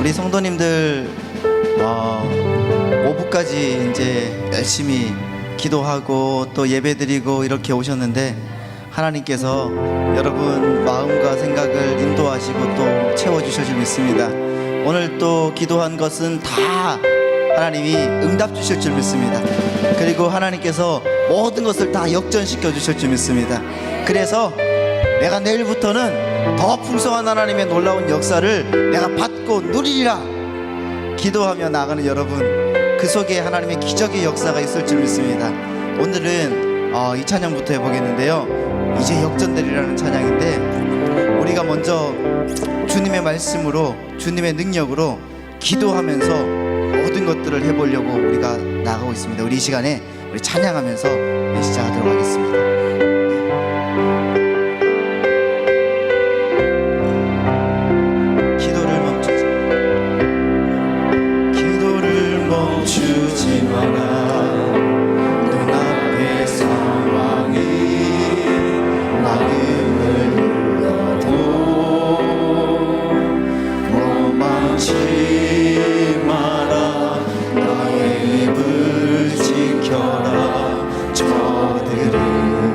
우리 성도님들 오후까지 이제 열심히 기도하고 또 예배드리고 이렇게 오셨는데 하나님께서 여러분 마음과 생각을 인도하시고 또 채워주실 줄 믿습니다. 오늘 또 기도한 것은 다 하나님이 응답 주실 줄 믿습니다. 그리고 하나님께서 모든 것을 다 역전시켜 주실 줄 믿습니다. 그래서 내가 내일부터는 더 풍성한 하나님의 놀라운 역사를 내가 받고 누리리라 기도하며 나가는 여러분, 그 속에 하나님의 기적의 역사가 있을 줄 믿습니다. 오늘은 이 찬양부터 해보겠는데요, 이제 역전되리라는 찬양인데, 우리가 먼저 주님의 말씀으로 주님의 능력으로 기도하면서 모든 것들을 해보려고 우리가 나가고 있습니다. 우리 이 시간에 우리 찬양하면서 시작하도록 하겠습니다. 멈추지 마라. 눈앞의 상황이 마음을 눌러도 도망치 마라. 나의 입을 지켜라. 저들은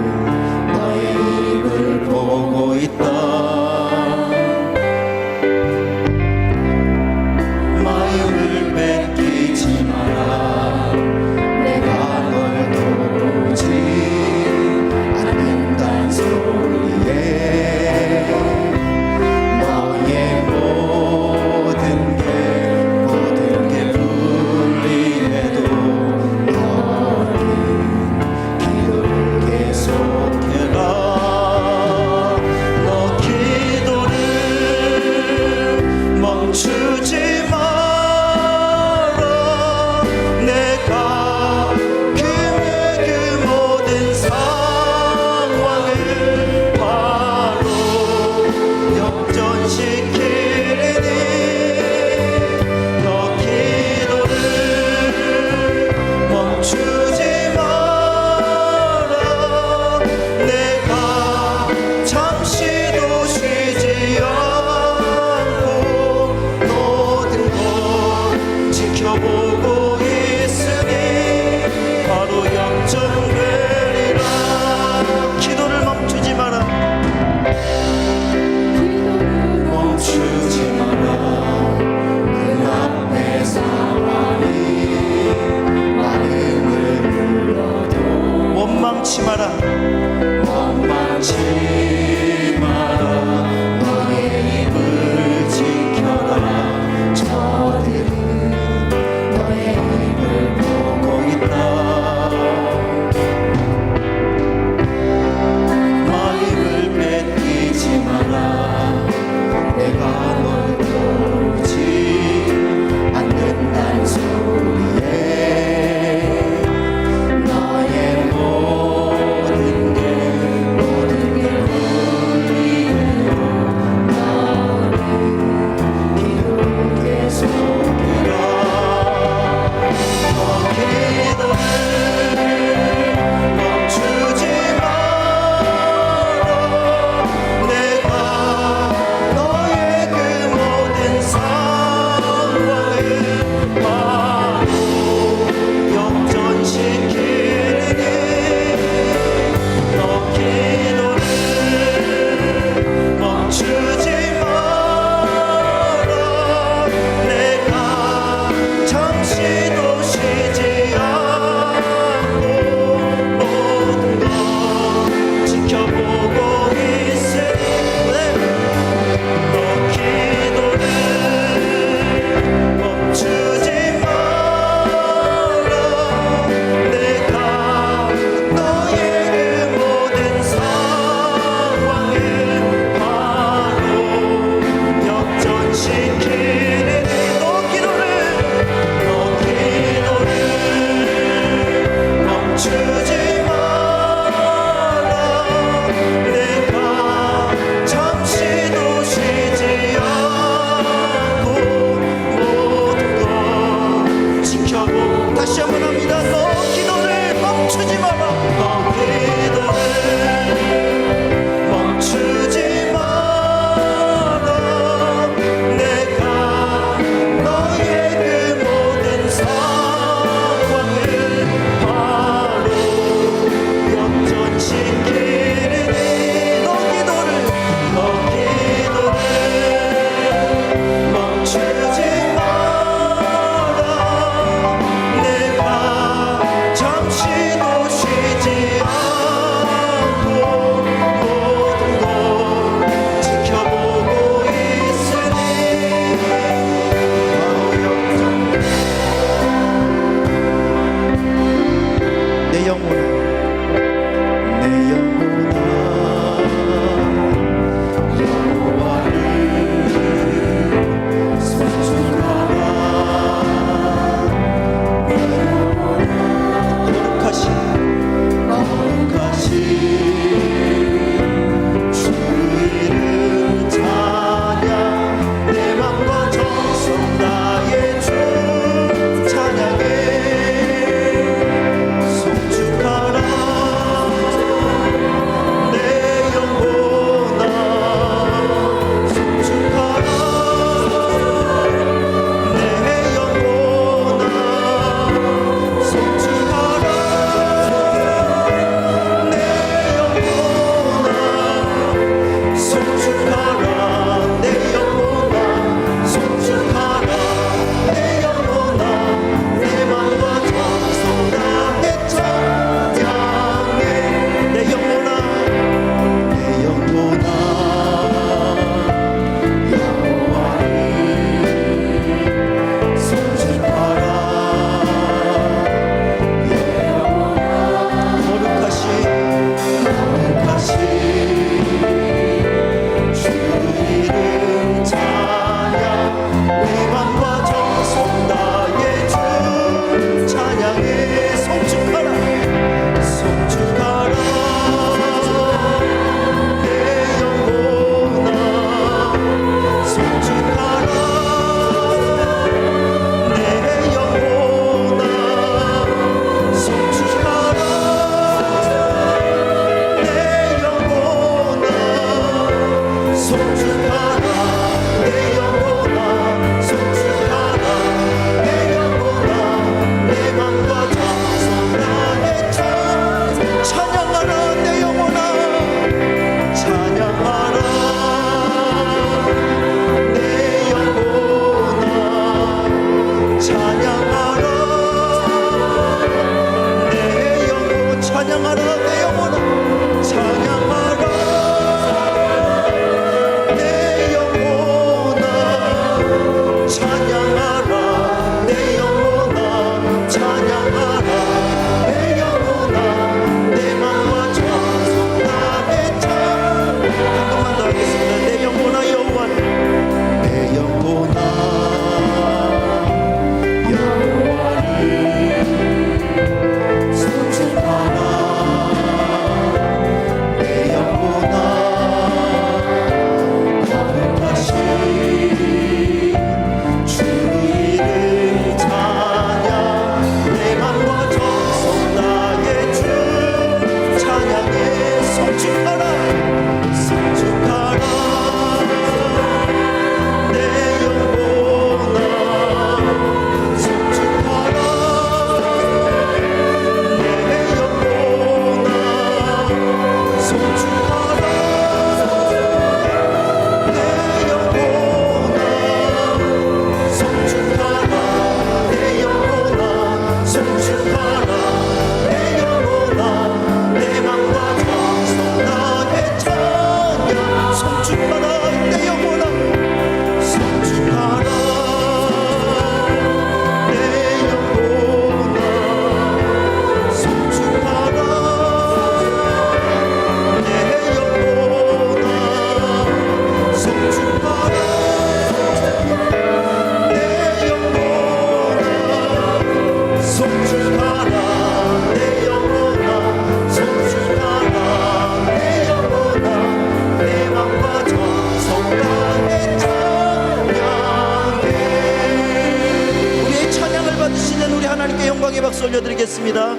영광의 박수 올려드리겠습니다.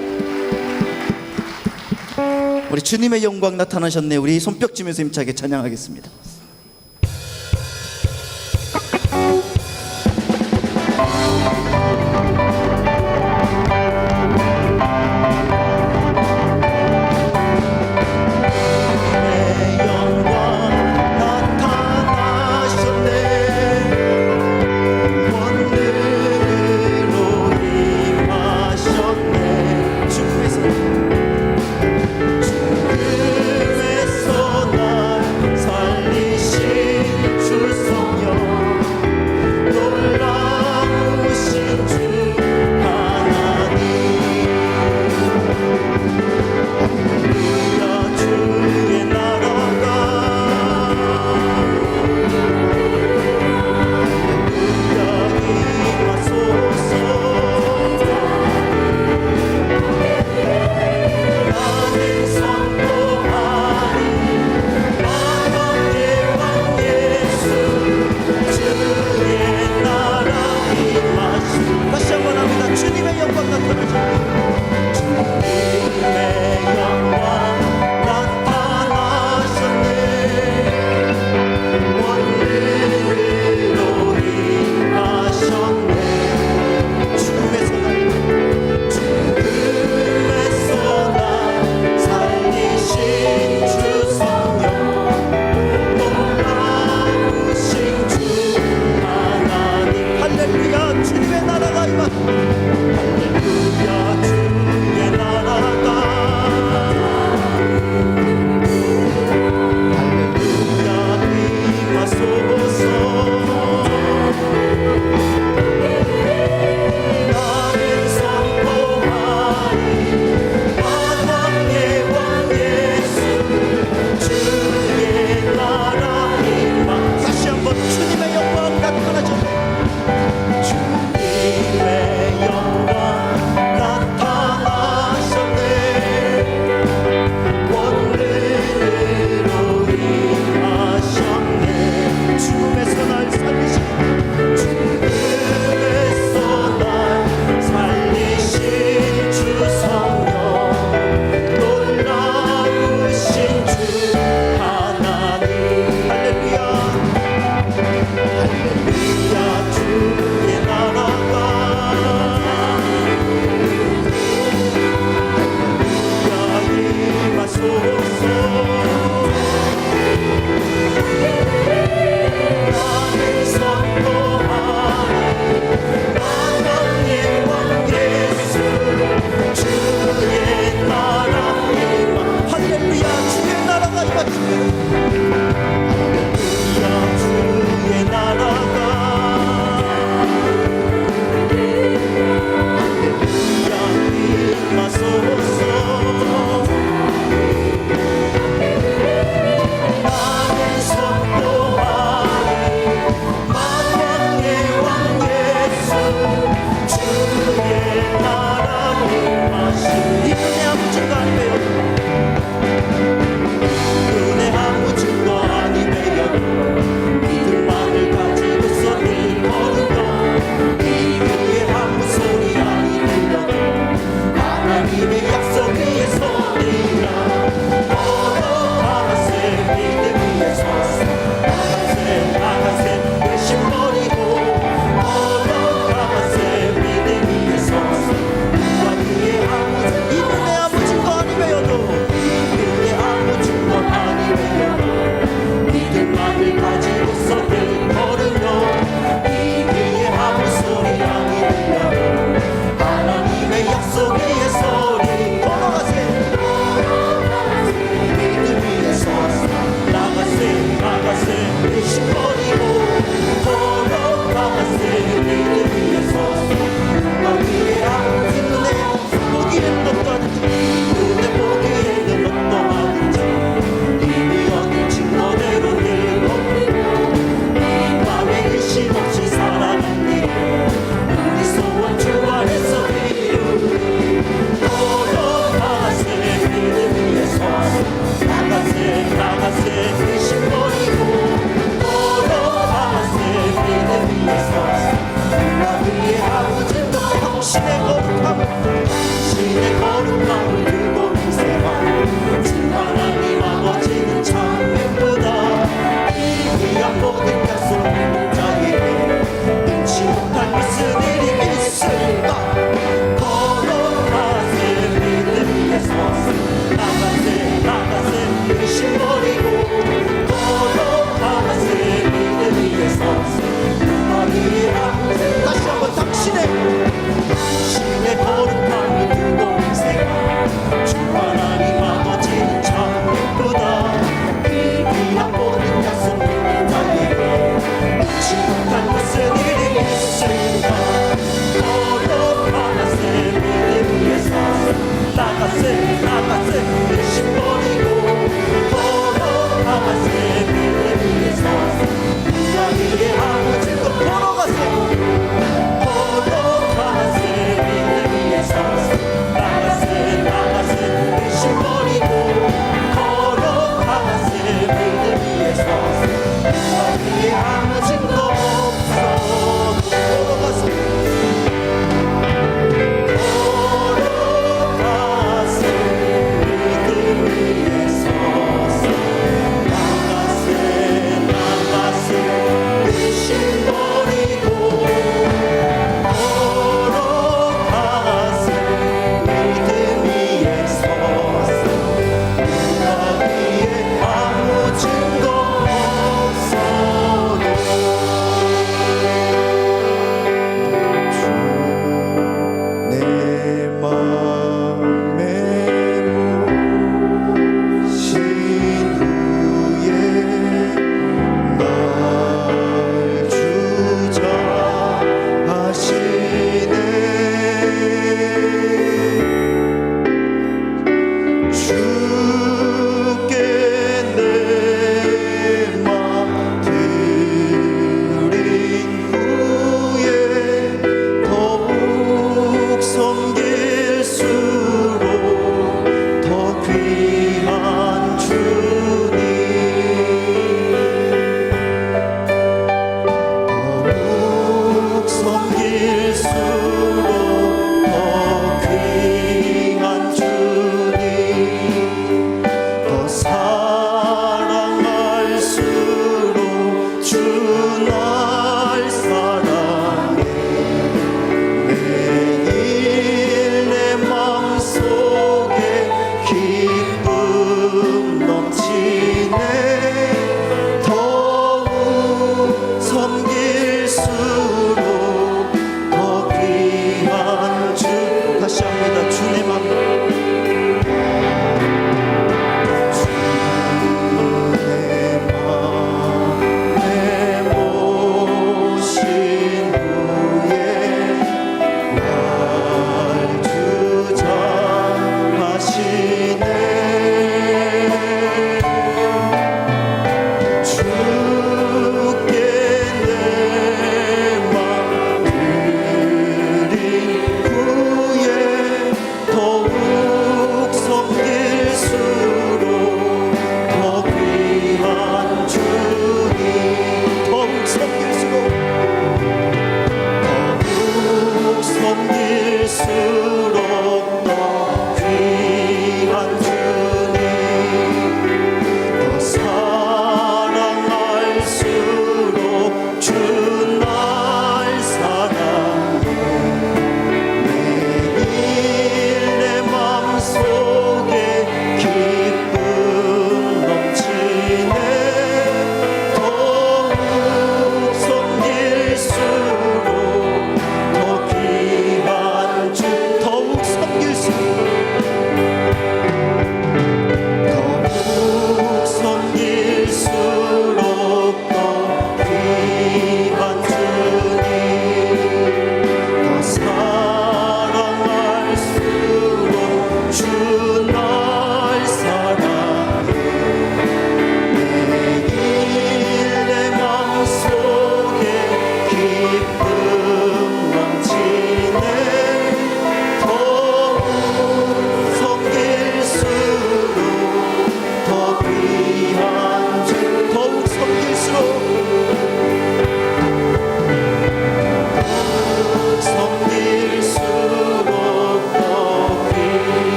우리 주님의 영광 나타나셨네. 우리 손뼉치면서 힘차게 찬양하겠습니다. 죽음에서 날 살리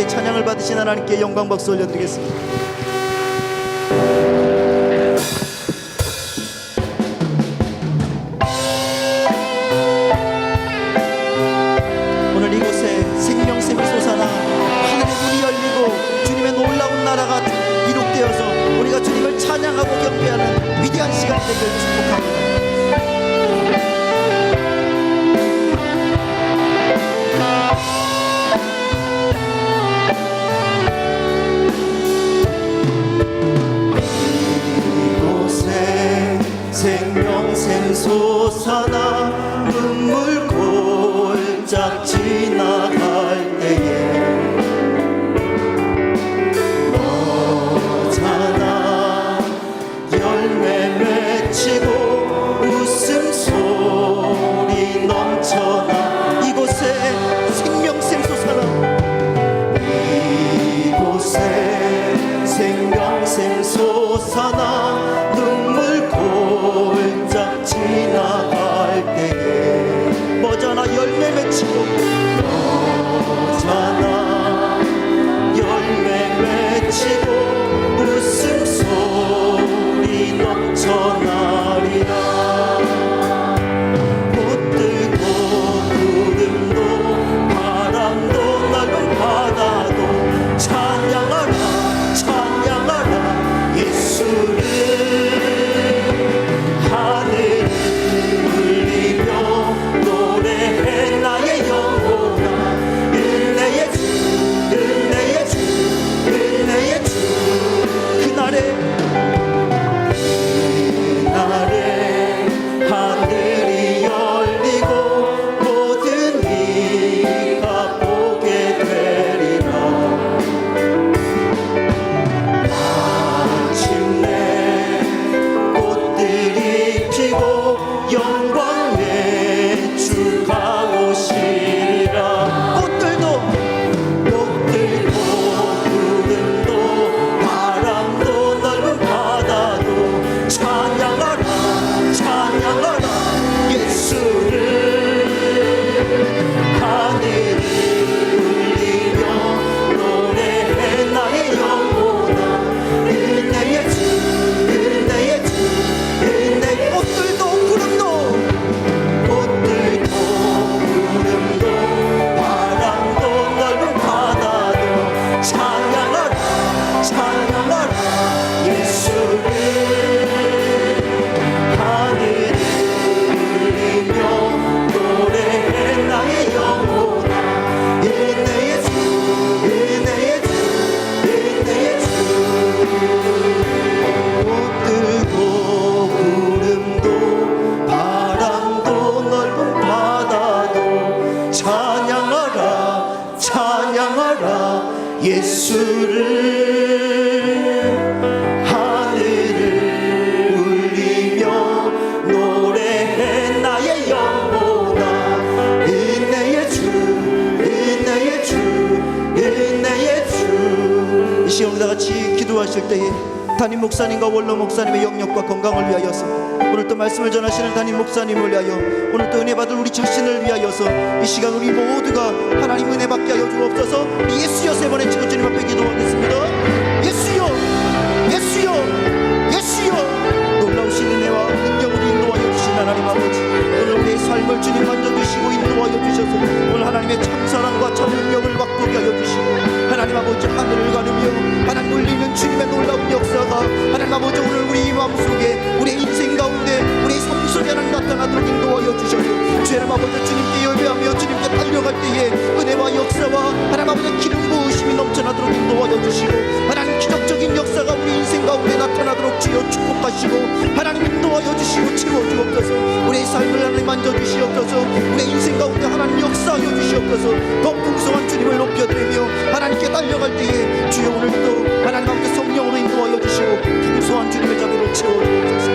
함께 찬양을 받으신 하나님께 영광 박수 올려드리겠습니다. 오늘 이곳에 생명샘이 솟아나 하늘의 문이 열리고 주님의 놀라운 나라가 이룩되어서 우리가 주님을 찬양하고 경배하는 위대한 시간이 되길 축복합니다. 이곳에 생명샘 솟아나 눈물 골짝 지나갈 때에 너잖아 열매 맺히고 웃음소리 넘쳐나 이곳에 생명샘 솟아나 이곳에 생명샘 솟아나 눈물 골짝 지나갈 때에 머잖아 열매 맺히고 너잖아 열매 맺히고 웃음소리 넘쳐나리라 꽃들도 구름도 바람도 넓은 바다도 찬양하라 찬양하라 예수를 하늘을 울리며 노래해 나의 영혼아 은혜의 주 은혜의 주 은혜의 주 그날에 하늘이 열리고 모든 이가 보게 되리라 마침내 꽃들이 피고 영광의 주가 오시리라 꽃들도 꽃들도 구름도 바람도 넓은 바다도 찬양하라 찬양하라 예수를 하늘을 울리며 노래해 나의 영혼아 은혜의 주 은혜의 주 은혜의 꽃들도 구름도 꽃들도 구름도 바람도 넓은 바다도 찬양하라 찬양하라 예수를 하늘을 울리며 노래해 나의 영혼아 은혜의 주 은혜의 주 은혜의 주 꽃들도 구름도 바람도 넓은 바다도 찬양하라 찬양하라 예수를 하늘을 울리며 노래해 나의 영혼아 은혜의 주 은혜의 주 은혜의 주 이 시간 우리 다 같이 기도하실 때에 담임 목사님과 원로 목사님의 영역과 건강을 위하여서 오늘 또 말씀을 전하시는 담임 목사님을 위하여 오늘 또 은혜 받을 우리 자신을 위하여서 이 시간 우리 모두가 하나님 은혜 받게 하여 주옵소서. 예수여 세 번의 치고 주님 앞에 기도하겠습니다. 예수여 예수여 예수여 놀라우신 은혜와 능력으로 인도하여 주신 하나님 아버지 오늘 우리의 삶을 주님 만져주시고 인도하여 주셔서 오늘 하나님의 참사랑과 참능력을 맛보게 하여 주시고 하나님 아버지 하늘을 가르며 하나님 울리는 주님의 놀라운 역사가 하나님 아버지 오늘 우리 마음속에 우리의 인생 가운데 우리의 삶 속에 하나님 나타나도록 인도하여 주셔서 주님 아버지 주님께 예배하며 주님께 달려갈 때에 은혜와 역사와 하나님 아버지 기름 부으심이 넘쳐나도록 인도하여 주시고 하나님 기적적인 역사가 우리 인생 가운데 나타나도록 주여 축복하시고 하나님 인도하여 주시고 채워주옵소서. 우리의 삶을 하나님 만져주시옵소서. 우리의 인생 가운데 하나님 역사하여 주시옵소서. 더 풍성한 주님을 높여드리며 하나님께 달려갈 때에 주여 오늘도 하나님 아버지 성령으로 인도하여 주시고 풍성한 주님의 자비로 채워주옵소서.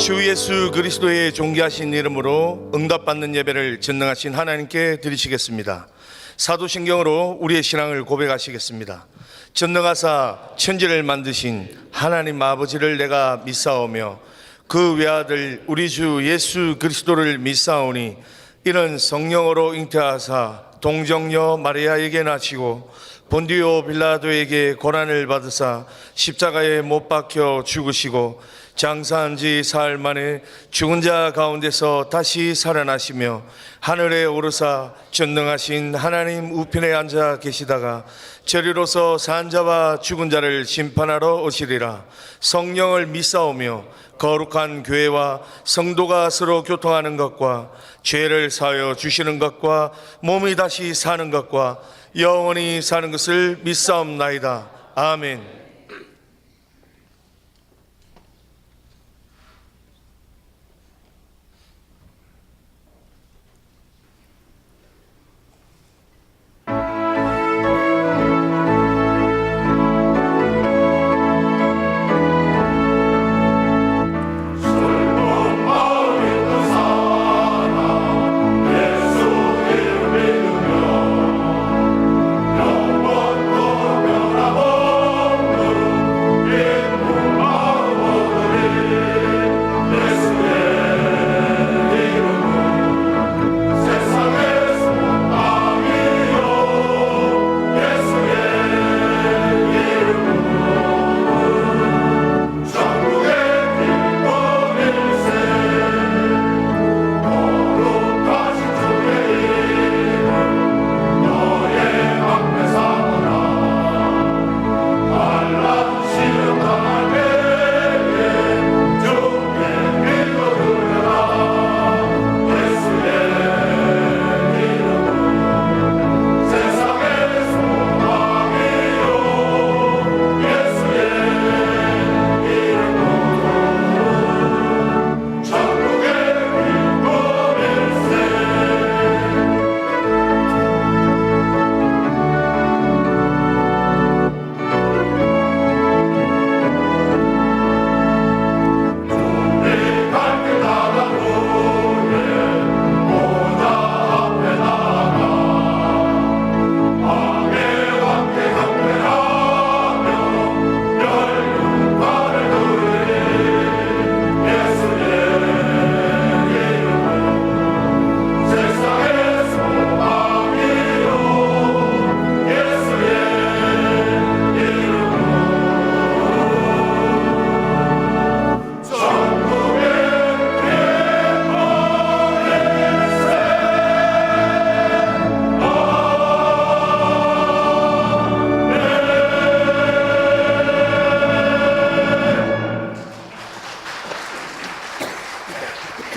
주 예수 그리스도의 존귀하신 이름으로 응답받는 예배를 전능하신 하나님께 드리시겠습니다. 사도신경으로 우리의 신앙을 고백하시겠습니다. 전능하사 천지를 만드신 하나님 아버지를 내가 믿사오며 그 외아들 우리 주 예수 그리스도를 믿사오니 이는 성령으로 잉태하사 동정녀 마리아에게 나시고 본디오 빌라도에게 고난을 받으사 십자가에 못 박혀 죽으시고 장사한 지 사흘 만에 죽은 자 가운데서 다시 살아나시며 하늘에 오르사 전능하신 하나님 우편에 앉아 계시다가 저리로서 산 자와 죽은 자를 심판하러 오시리라. 성령을 믿사오며 거룩한 교회와 성도가 서로 교통하는 것과 죄를 사하여 주시는 것과 몸이 다시 사는 것과 영원히 사는 것을 믿사옵나이다. 아멘.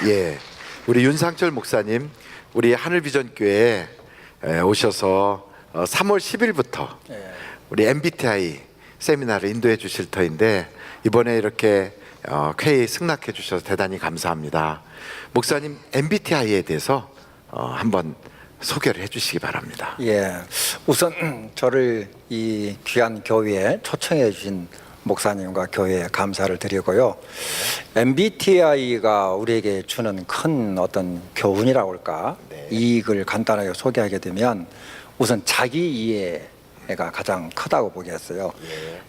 예, 우리 윤상철 목사님, 우리 하늘비전교회에 오셔서 3월 10일부터 우리 MBTI 세미나를 인도해 주실 터인데 이번에 이렇게 쾌히 승낙해 주셔서 대단히 감사합니다. 목사님, MBTI에 대해서 한번 소개를 해주시기 바랍니다. 예, 우선 저를 이 귀한 교회에 초청해 주신 목사님과 교회에 감사를 드리고요. MBTI가 우리에게 주는 큰 어떤 교훈이라고 할까, 이익을 간단하게 소개하게 되면 우선 자기 이해가 가장 크다고 보겠어요.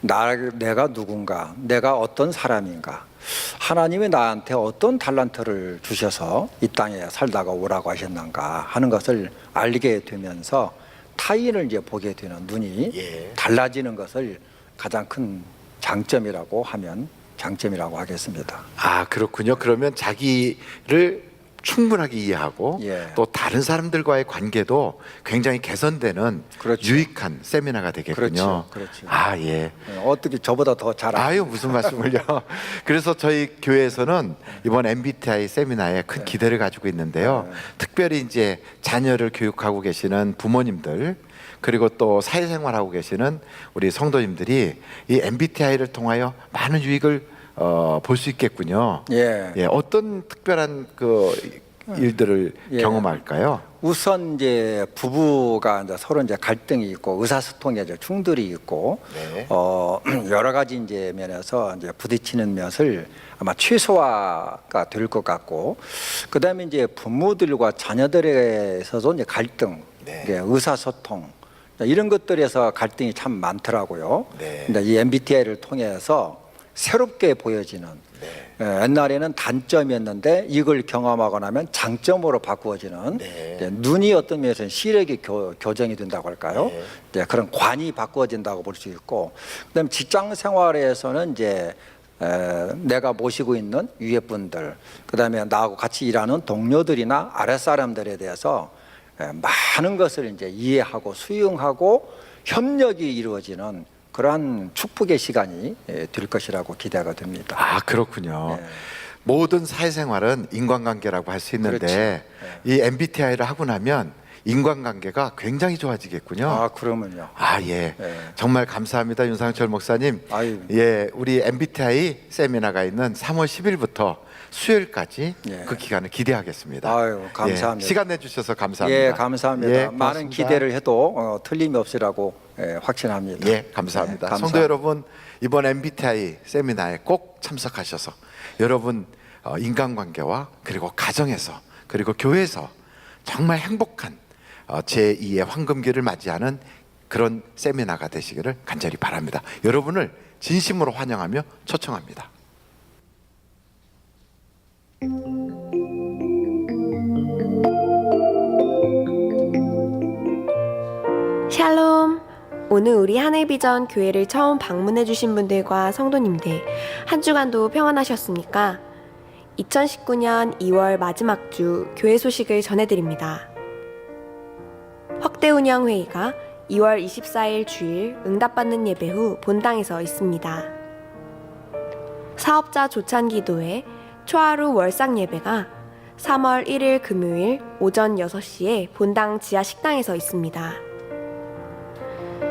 내가 누군가, 내가 어떤 사람인가, 하나님이 나한테 어떤 달란트를 주셔서 이 땅에 살다가 오라고 하셨는가 하는 것을 알게 되면서 타인을 이제 보게 되는 눈이 달라지는 것을 가장 큰 장점이라고 하면 장점이라고 하겠습니다. 아, 그렇군요. 그러면 자기를 충분하게 이해하고 또 다른 사람들과의 관계도 굉장히 개선되는 유익한 세미나가 되겠군요. 그렇죠. 아, 예. 어떻게 저보다 더 잘 아유, 무슨 말씀을요. 그래서 저희 교회에서는 이번 MBTI 세미나에 큰 기대를 가지고 있는데요. 특별히 이제 자녀를 교육하고 계시는 부모님들, 그리고 또 사회생활하고 계시는 우리 성도님들이 이 MBTI를 통하여 많은 유익을 볼 수 있겠군요. 예, 어떤 특별한 그 일들을 경험할까요? 우선 이제 부부가 이제 서로 이제 갈등이 있고 의사소통에 이제 충돌이 있고 네. 여러 가지 이제 면에서 이제 부딪히는 것을 아마 최소화가 될 것 같고, 그다음에 이제 부모들과 자녀들에서도 이제 갈등, 네. 이게 의사소통 이런 것들에서 갈등이 참 많더라고요. 네. 근데 이 MBTI를 통해서 새롭게 보여지는, 옛날에는 단점이었는데 이걸 경험하고 나면 장점으로 바꾸어지는, 네. 눈이 어떤 면에서는 시력이 교정이 된다고 할까요? 네. 그런 관이 바꾸어진다고 볼 수 있고, 그다음에 직장 생활에서는 이제 내가 모시고 있는 위에 분들, 그다음에 나하고 같이 일하는 동료들이나 아랫사람들에 대해서 많은 것을 이제 이해하고 수용하고 협력이 이루어지는 그러한 축복의 시간이 될 것이라고 기대가 됩니다. 아, 그렇군요. 네. 모든 사회생활은 인간관계라고 할 수 있는데 그렇죠. 이 MBTI를 하고 나면 인간관계가 굉장히 좋아지겠군요. 아, 그러면요. 아, 예. 네. 정말 감사합니다. 윤상철 목사님. 아유. 예, 우리 MBTI 세미나가 있는 3월 10일부터 수요일까지 예. 그 기간을 기대하겠습니다. 아유, 감사합니다. 예, 시간 내주셔서 감사합니다. 예, 감사합니다. 예, 많은 고맙습니다. 기대를 해도 틀림이 없으라고 확신합니다. 예, 감사합니다. 네, 성도 여러분, 이번 MBTI 세미나에 꼭 참석하셔서 여러분 인간관계와 그리고 가정에서 그리고 교회에서 정말 행복한 제2의 황금기를 맞이하는 그런 세미나가 되시기를 간절히 바랍니다. 여러분을 진심으로 환영하며 초청합니다. 샬롬. 오늘 우리 하늘비전 교회를 처음 방문해주신 분들과 성도님들, 한 주간도 평안하셨습니까? 2019년 2월 마지막 주 교회 소식을 전해드립니다. 확대 운영 회의가 2월 24일 주일 응답받는 예배 후 본당에서 있습니다. 사업자 조찬 기도회 초하루 월상 예배가 3월 1일 금요일 오전 6시에 본당 지하 식당에서 있습니다.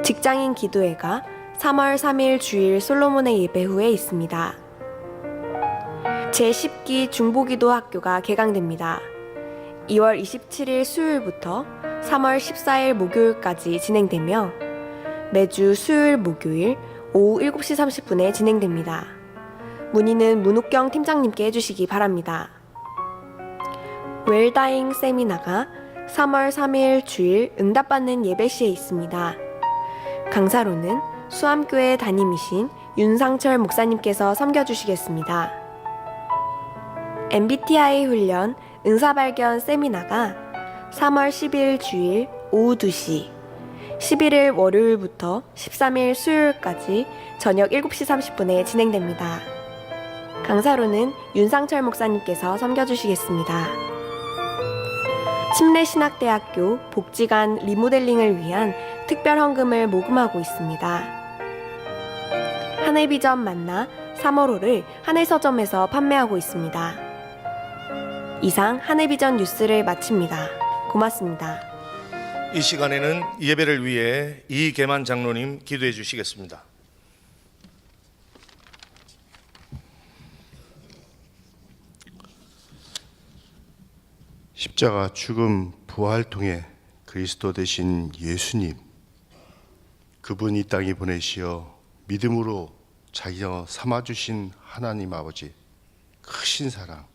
직장인 기도회가 3월 3일 주일 솔로몬의 예배 후에 있습니다. 제10기 중보기도 학교가 개강됩니다. 2월 27일 수요일부터 3월 14일 목요일까지 진행되며 매주 수요일 목요일 오후 7시 30분에 진행됩니다. 문의는 문옥경 팀장님께 해주시기 바랍니다. 웰다잉 세미나가 3월 3일 주일 응답받는 예배 시에 있습니다. 강사로는 수암교회 담임이신 윤상철 목사님께서 섬겨주시겠습니다. MBTI 훈련 은사발견 세미나가 3월 10일 주일 오후 2시, 11일 월요일부터 13일 수요일까지 저녁 7시 30분에 진행됩니다. 강사로는 윤상철 목사님께서 섬겨주시겠습니다. 침례신학대학교 복지관 리모델링을 위한 특별 헌금을 모금하고 있습니다. 하늘비전 만나 3월호를 하늘서점에서 판매하고 있습니다. 이상 하늘비전 뉴스를 마칩니다. 고맙습니다. 이 시간에는 예배를 위해 이계만 장로님 기도해 주시겠습니다. 십자가 죽음 부활 통해 그리스도 되신 예수님, 그분 이 땅에 보내시어 믿음으로 자기가 삼아주신 하나님 아버지 크신 사랑,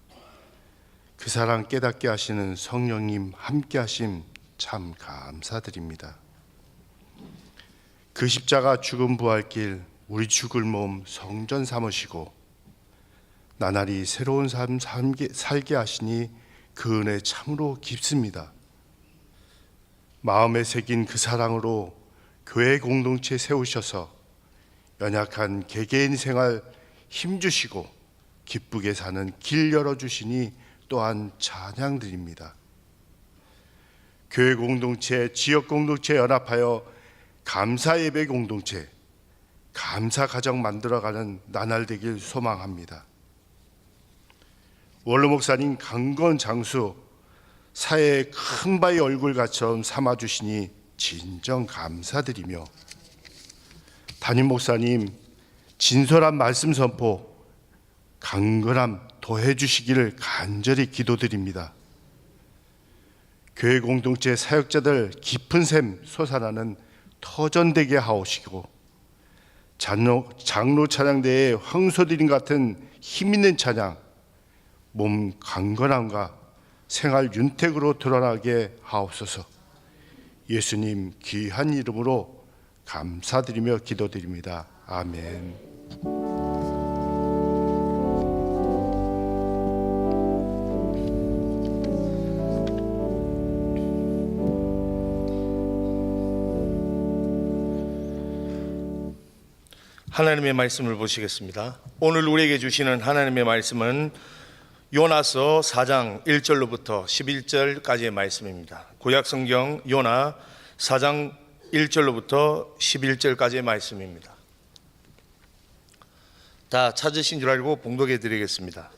그 사랑 깨닫게 하시는 성령님 함께 하심 참 감사드립니다. 그 십자가 죽음 부활길 우리 죽을 몸 성전 삼으시고 나날이 새로운 삶 살게 하시니 그 은혜 참으로 깊습니다. 마음에 새긴 그 사랑으로 교회 공동체 세우셔서 연약한 개개인 생활 힘주시고 기쁘게 사는 길 열어주시니 또한 찬양드립니다. 교회 공동체, 지역 공동체 연합하여 감사 예배 공동체, 감사 가정 만들어가는 나날 되길 소망합니다. 원로 목사님 강건 장수 사회의 큰 바위 얼굴같이 삼아주시니 진정 감사드리며 담임 목사님 진솔한 말씀 선포 강건함 더해 주시기를 간절히 기도드립니다. 교회 공동체 사역자들 깊은 샘 솟아나는 터전되게 하옵시고 장로 찬양대의 황소드림 같은 힘있는 찬양, 몸 강건함과 생활 윤택으로 드러나게 하옵소서. 예수님 귀한 이름으로 감사드리며 기도드립니다. 아멘. 하나님의 말씀을 보시겠습니다. 오늘 우리에게 주시는 하나님의 말씀은 요나서 4장 1절로부터 11절까지의 말씀입니다. 구약성경 요나 4장 1절로부터 11절까지의 말씀입니다. 다 찾으신 줄 알고 봉독해 드리겠습니다.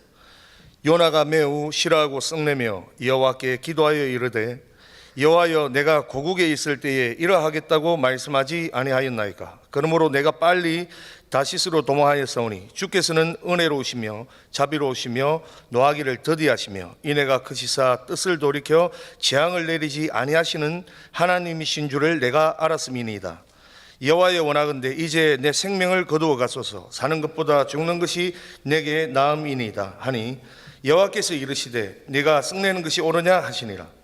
요나가 매우 싫어하고 썩내며 여호와께 기도하여 이르되 여호와여, 내가 고국에 있을 때에 이러하겠다고 말씀하지 아니하였나이까? 그러므로 내가 빨리 다시스로 도망하였사오니 주께서는 은혜로우시며 자비로우시며 노하기를 더디하시며 이내가 크시사 뜻을 돌이켜 재앙을 내리지 아니하시는 하나님이신 줄을 내가 알았음이니이다. 여호와여, 원하건대 이제 내 생명을 거두어 가소서. 사는 것보다 죽는 것이 내게 나음이니이다 하니 여호와께서 이르시되 네가 썩내는 것이 옳으냐 하시니라.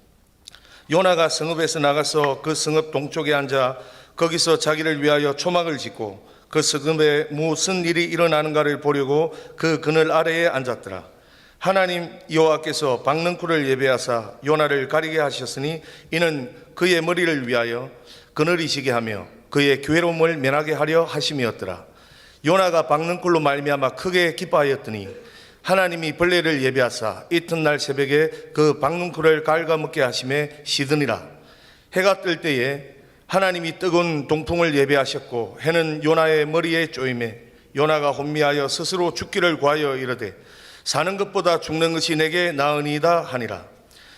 요나가 성읍에서 나가서 그 성읍 동쪽에 앉아 거기서 자기를 위하여 초막을 짓고 그 성읍에 무슨 일이 일어나는가를 보려고 그 그늘 아래에 앉았더라. 하나님 여호와께서 박능쿨을 예배하사 요나를 가리게 하셨으니 이는 그의 머리를 위하여 그늘이시게 하며 그의 괴로움을 면하게 하려 하심이었더라. 요나가 박능쿨로 말미암아 크게 기뻐하였더니 하나님이 벌레를 예배하사 이튿날 새벽에 그 박능쿨을 갉아먹게 하심에 시드니라. 해가 뜰 때에 하나님이 뜨거운 동풍을 예배하셨고 해는 요나의 머리에 쪼임에 요나가 혼미하여 스스로 죽기를 구하여 이르되 사는 것보다 죽는 것이 내게 나으니이다 하니라.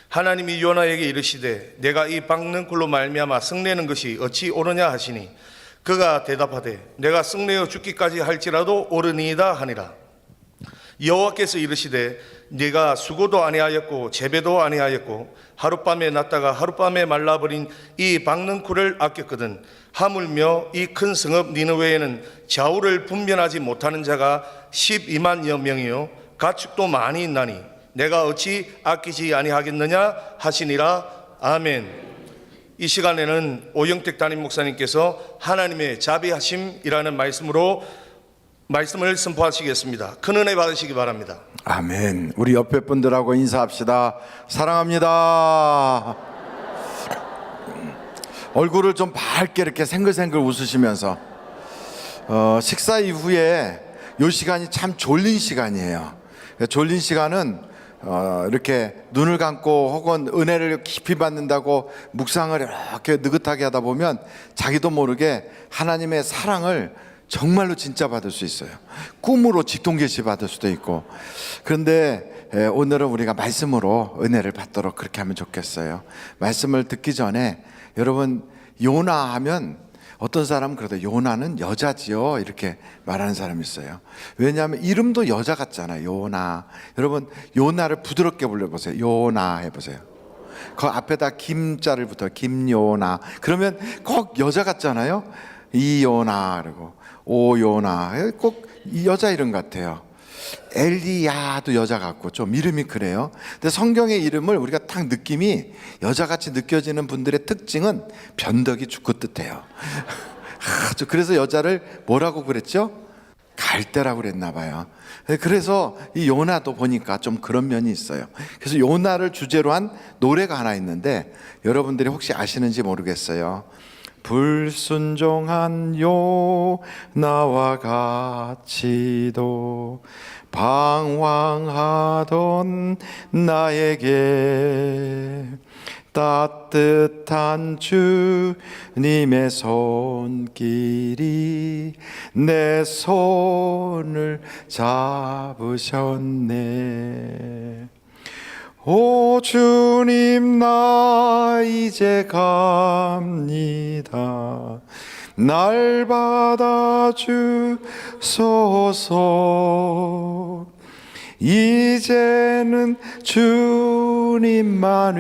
하나님이 요나에게 이르시되 내가 이 박능쿨로 말미암아 썩내는 것이 어찌 옳으냐 하시니 그가 대답하되 내가 썩내어 죽기까지 할지라도 옳으니이다 하니라. 여호와께서 이르시되 네가 수고도 아니하였고 재배도 아니하였고 하룻밤에 났다가 하룻밤에 말라버린 이 박능쿨을 아꼈거든 하물며 이 큰 성읍 니느웨에는 좌우를 분별하지 못하는 자가 12만여 명이요 가축도 많이 있나니 내가 어찌 아끼지 아니하겠느냐 하시니라. 아멘. 이 시간에는 오영택 담임 목사님께서 하나님의 자비하심이라는 말씀을 선포하시겠습니다. 큰 은혜 받으시기 바랍니다. 아멘. 우리 옆에 분들하고 인사합시다. 사랑합니다. 얼굴을 좀 밝게 이렇게 생글생글 웃으시면서 식사 이후에 이 시간이 참 졸린 시간이에요. 졸린 시간은 이렇게 눈을 감고 혹은 은혜를 깊이 받는다고 묵상을 이렇게 느긋하게 하다 보면 자기도 모르게 하나님의 사랑을 정말로 진짜 받을 수 있어요. 꿈으로 직통계시 받을 수도 있고. 그런데 오늘은 우리가 말씀으로 은혜를 받도록 그렇게 하면 좋겠어요. 말씀을 듣기 전에 여러분, 요나 하면 어떤 사람은 그래도 요나는 여자지요 이렇게 말하는 사람이 있어요. 왜냐하면 이름도 여자 같잖아요. 요나. 여러분, 요나를 부드럽게 불러보세요. 요나 해보세요. 그 앞에다 김자를 붙여요. 김요나. 그러면 꼭 여자 같잖아요. 이요나 그러고 오요나, 꼭 여자 이름 같아요. 엘리야도 여자 같고 좀 이름이 그래요. 근데 성경의 이름을 우리가 딱 느낌이 여자같이 느껴지는 분들의 특징은 변덕이 죽고 뜻해요. 그래서 여자를 뭐라고 그랬죠? 갈대라고 그랬나 봐요. 그래서 이 요나도 보니까 좀 그런 면이 있어요. 그래서 요나를 주제로 한 노래가 하나 있는데 여러분들이 혹시 아시는지 모르겠어요. 불순종한 요나와 같이도 방황하던 나에게 따뜻한 주님의 손길이 내 손을 잡으셨네. 오 주님, 나 이제 갑니다. 날 받아주소서. 이제는 주님만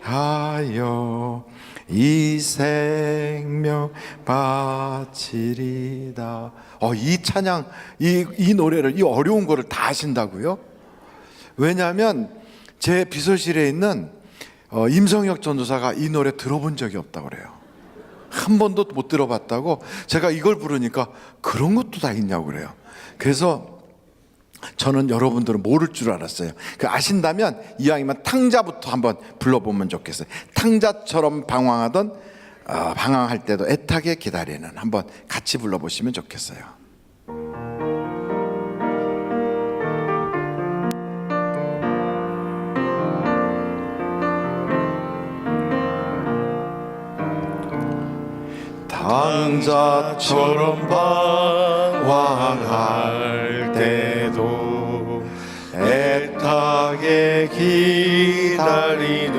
위하여 이 생명 바치리다. 이 찬양, 이 노래를, 이 어려운 거를 다 하신다고요? 왜냐하면 제 비서실에 있는 임성혁 전도사가 이 노래 들어본 적이 없다고 그래요. 한 번도 못 들어봤다고. 제가 이걸 부르니까 그런 것도 다 있냐고 그래요. 그래서 저는 여러분들은 모를 줄 알았어요. 아신다면 이왕이면 탕자부터 한번 불러보면 좋겠어요. 탕자처럼 방황할 때도 애타게 기다리는, 한번 같이 불러보시면 좋겠어요. 탕자처럼 방황할 때도 애타게 기다리는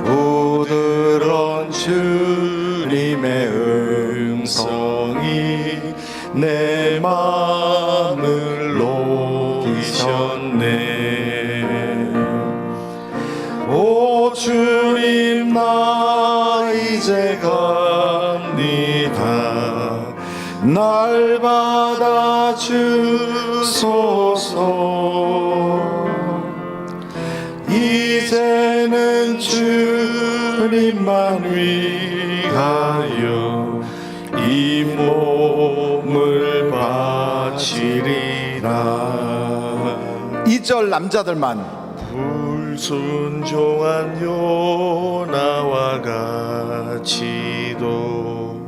부드러운 주님의 음성이 내 마음을 녹이셨네. 오 주님, 나 이제 갑니다. 날 받아 주소서. 이제는 주님만 위하여 이 몸을 바치리라. 2절 남자들만. 불순종한 요나와 같이도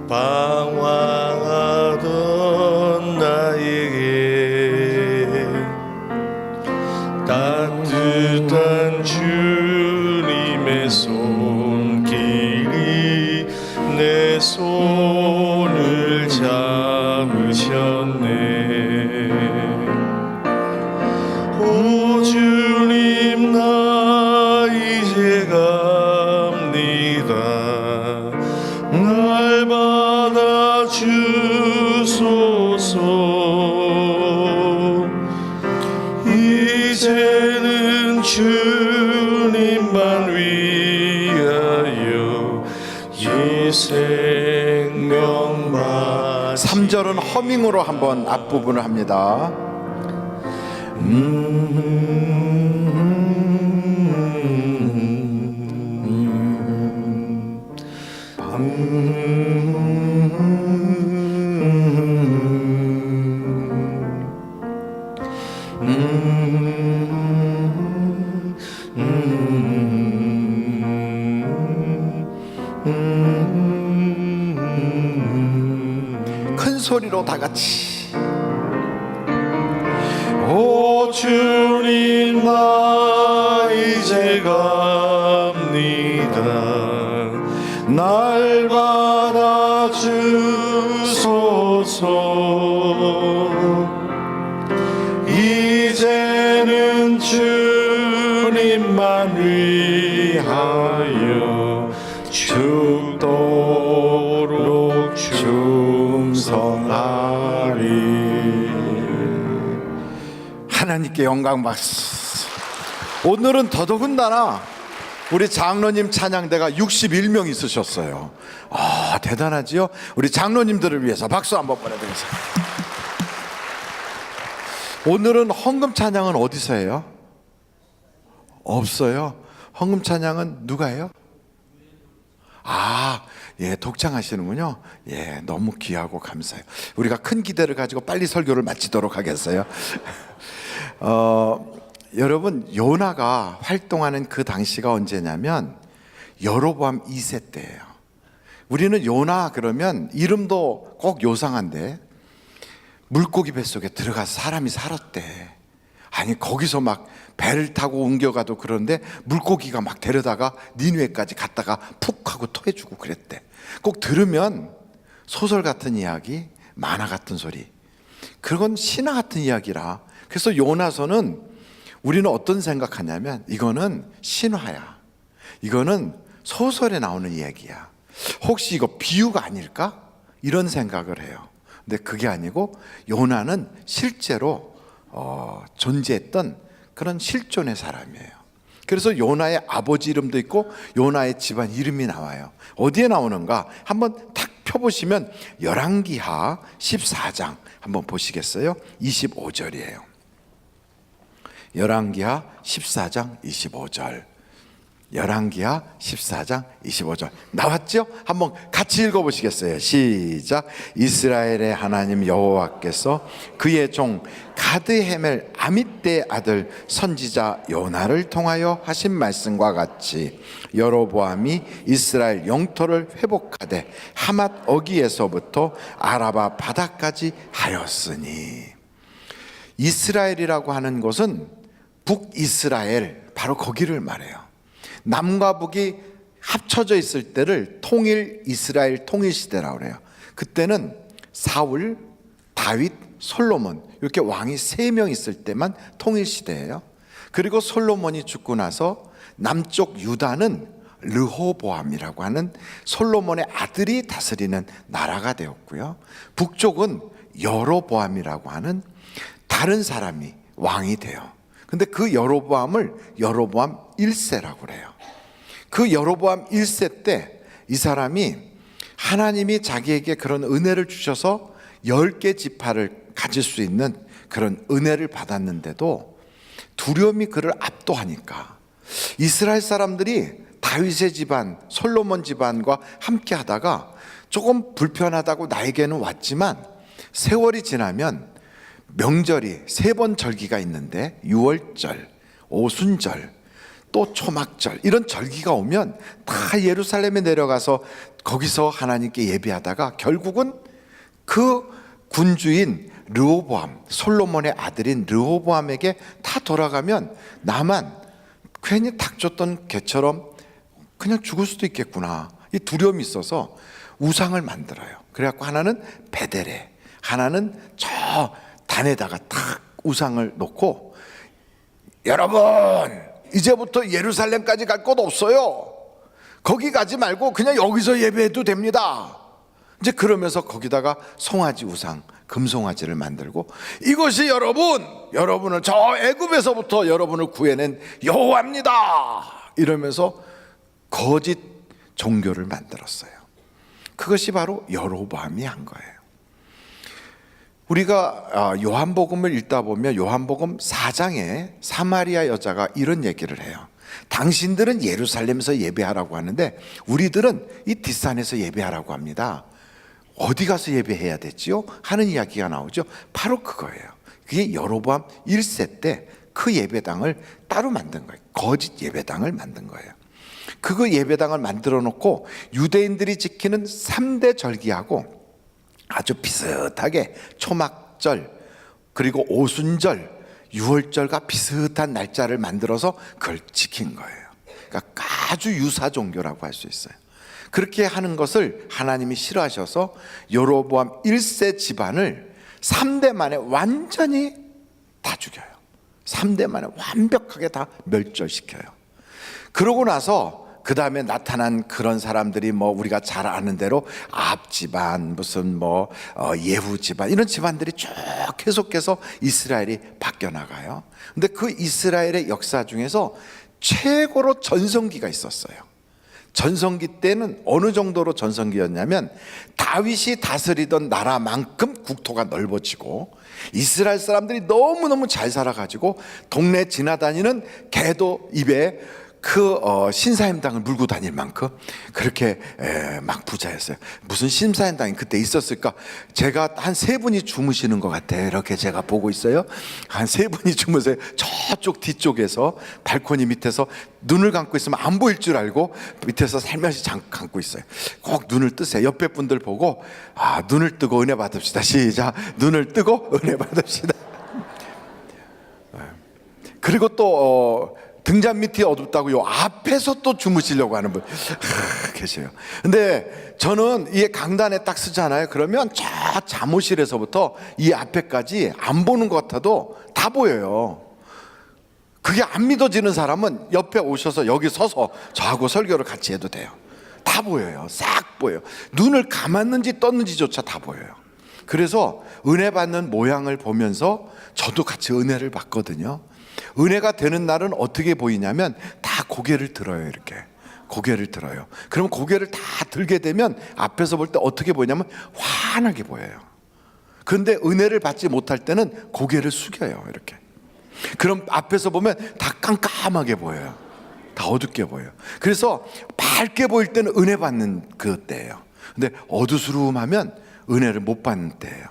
방황하던 나에게 따뜻한 주님의 손길이 내 손을 잡으셨네. 오 주님, 나 이제 갑니다. 날 받아 주소서. 이제는 주님만 위하여 이 생명 바치. 3절은 허밍으로 한번 앞부분을 합니다. 큰 소리로 다 같이. 오 주님, 나 이제 갑니다. 날 받아 주소서. 이제는 주님만 위하여 죽도록 충성하리. 하나님께 영광 박수. 오늘은 더더군다나 우리 장로님 찬양대가 61명 있으셨어요. 대단하지요? 우리 장로님들을 위해서 박수 한번 보내드리겠습니다. 오늘은 헌금 찬양은 어디서 해요? 없어요. 헌금 찬양은 누가 해요? 예, 독창하시는군요. 예, 너무 귀하고 감사해요. 우리가 큰 기대를 가지고 빨리 설교를 마치도록 하겠어요. 여러분, 요나가 활동하는 그 당시가 언제냐면 여로보암 2세 때예요. 우리는 요나 그러면 이름도 꼭 요상한데 물고기 뱃속에 들어가서 사람이 살았대. 아니, 거기서 막 배를 타고 옮겨가도 그런데 물고기가 막 데려다가 니느웨까지 갔다가 푹 하고 토해주고 그랬대. 꼭 들으면 소설 같은 이야기, 만화 같은 소리, 그건 신화 같은 이야기라. 그래서 요나서는 우리는 어떤 생각하냐면 이거는 신화야, 이거는 소설에 나오는 이야기야. 혹시 이거 비유가 아닐까? 이런 생각을 해요. 근데 그게 아니고 요나는 실제로 존재했던 그런 실존의 사람이에요. 그래서 요나의 아버지 이름도 있고 요나의 집안 이름이 나와요. 어디에 나오는가? 한번 탁 펴보시면 열왕기하 14장 한번 보시겠어요? 25절이에요. 열왕기하 14장 25절. 열왕기하 14장 25절 나왔죠? 한번 같이 읽어보시겠어요? 시작. 이스라엘의 하나님 여호와께서 그의 종 가드헤멜 아mit대의 아들 선지자 요나를 통하여 하신 말씀과 같이 여로보암이 이스라엘 영토를 회복하되 하맛 어기에서부터 아라바 바다까지 하였으니. 이스라엘이라고 하는 곳은 북이스라엘, 바로 거기를 말해요. 남과 북이 합쳐져 있을 때를 통일 이스라엘 통일 시대라고 그래요. 그때는 사울, 다윗, 솔로몬 이렇게 왕이 3명 있을 때만 통일 시대예요. 그리고 솔로몬이 죽고 나서 남쪽 유다는 르호보암이라고 하는 솔로몬의 아들이 다스리는 나라가 되었고요. 북쪽은 여로보암이라고 하는 다른 사람이 왕이 돼요. 근데 그 여로보암을 여로보암 1세라고 그래요. 그 여로보암 1세 때 이 사람이 하나님이 자기에게 그런 은혜를 주셔서 10개 지파를 가질 수 있는 그런 은혜를 받았는데도 두려움이 그를 압도하니까 이스라엘 사람들이 다윗의 집안, 솔로몬 집안과 함께 하다가 조금 불편하다고 나에게는 왔지만 세월이 지나면 명절이 3번 절기가 있는데 유월절, 오순절, 또 초막절 이런 절기가 오면 다 예루살렘에 내려가서 거기서 하나님께 예배하다가 결국은 그 군주인 르호보암, 솔로몬의 아들인 르호보암에게 다 돌아가면 나만 괜히 닥쳤던 개처럼 그냥 죽을 수도 있겠구나, 이 두려움이 있어서 우상을 만들어요. 그래갖고 하나는 베델에, 하나는 저 단에다가 탁 우상을 놓고 여러분 이제부터 예루살렘까지 갈 곳 없어요. 거기 가지 말고 그냥 여기서 예배해도 됩니다. 이제 그러면서 거기다가 송아지 우상, 금송아지를 만들고 이것이 여러분을 저 애굽에서부터 여러분을 구해낸 여호와입니다 이러면서 거짓 종교를 만들었어요. 그것이 바로 여로보암이 한 거예요. 우리가 요한복음을 읽다 보면 요한복음 4장에 사마리아 여자가 이런 얘기를 해요. 당신들은 예루살렘에서 예배하라고 하는데 우리들은 이 뒷산에서 예배하라고 합니다. 어디 가서 예배해야 되지요? 하는 이야기가 나오죠. 바로 그거예요. 그게 여로보암 1세 때 그 예배당을 따로 만든 거예요. 거짓 예배당을 만든 거예요. 그 예배당을 만들어 놓고 유대인들이 지키는 3대 절기하고 아주 비슷하게 초막절 그리고 오순절, 유월절과 비슷한 날짜를 만들어서 그걸 지킨 거예요. 그러니까 아주 유사 종교라고 할 수 있어요. 그렇게 하는 것을 하나님이 싫어하셔서 여로보암 1세 집안을 3대 만에 완전히 다 죽여요. 3대 만에 완벽하게 다 멸절시켜요. 그러고 나서 그 다음에 나타난 그런 사람들이 뭐 우리가 잘 아는 대로 아합 집안, 무슨 예후 집안 이런 집안들이 쭉 계속해서 이스라엘이 바뀌어 나가요. 근데 그 이스라엘의 역사 중에서 최고로 전성기가 있었어요. 전성기 때는 어느 정도로 전성기였냐면 다윗이 다스리던 나라만큼 국토가 넓어지고 이스라엘 사람들이 너무너무 잘 살아가지고 동네 지나다니는 개도 입에 신사임당을 물고 다닐 만큼 그렇게 막 부자였어요. 무슨 신사임당이 그때 있었을까? 제가 한 3분이 주무시는 것 같아요. 이렇게 제가 보고 있어요. 한 3분이 주무세요. 저쪽 뒤쪽에서 발코니 밑에서 눈을 감고 있으면 안 보일 줄 알고 밑에서 살며시 감고 있어요. 꼭 눈을 뜨세요. 옆에 분들 보고 눈을 뜨고 은혜 받읍시다. 시작. 눈을 뜨고 은혜 받읍시다. 그리고 또 등잔 밑이 어둡다고 요 앞에서 또 주무시려고 하는 분 계세요. 근데 저는 이 강단에 딱 쓰잖아요. 그러면 저 잠옷실에서부터 이 앞에까지 안 보는 것 같아도 다 보여요. 그게 안 믿어지는 사람은 옆에 오셔서 여기 서서 저하고 설교를 같이 해도 돼요. 다 보여요. 싹 보여요. 눈을 감았는지 떴는지조차 다 보여요. 그래서 은혜 받는 모양을 보면서 저도 같이 은혜를 받거든요. 은혜가 되는 날은 어떻게 보이냐면 다 고개를 들어요. 이렇게 고개를 들어요. 그럼 고개를 다 들게 되면 앞에서 볼 때 어떻게 보이냐면 환하게 보여요. 그런데 은혜를 받지 못할 때는 고개를 숙여요. 이렇게. 그럼 앞에서 보면 다 깜깜하게 보여요. 다 어둡게 보여요. 그래서 밝게 보일 때는 은혜 받는 그때예요. 근데 어두스름하면 은혜를 못 받는 때예요.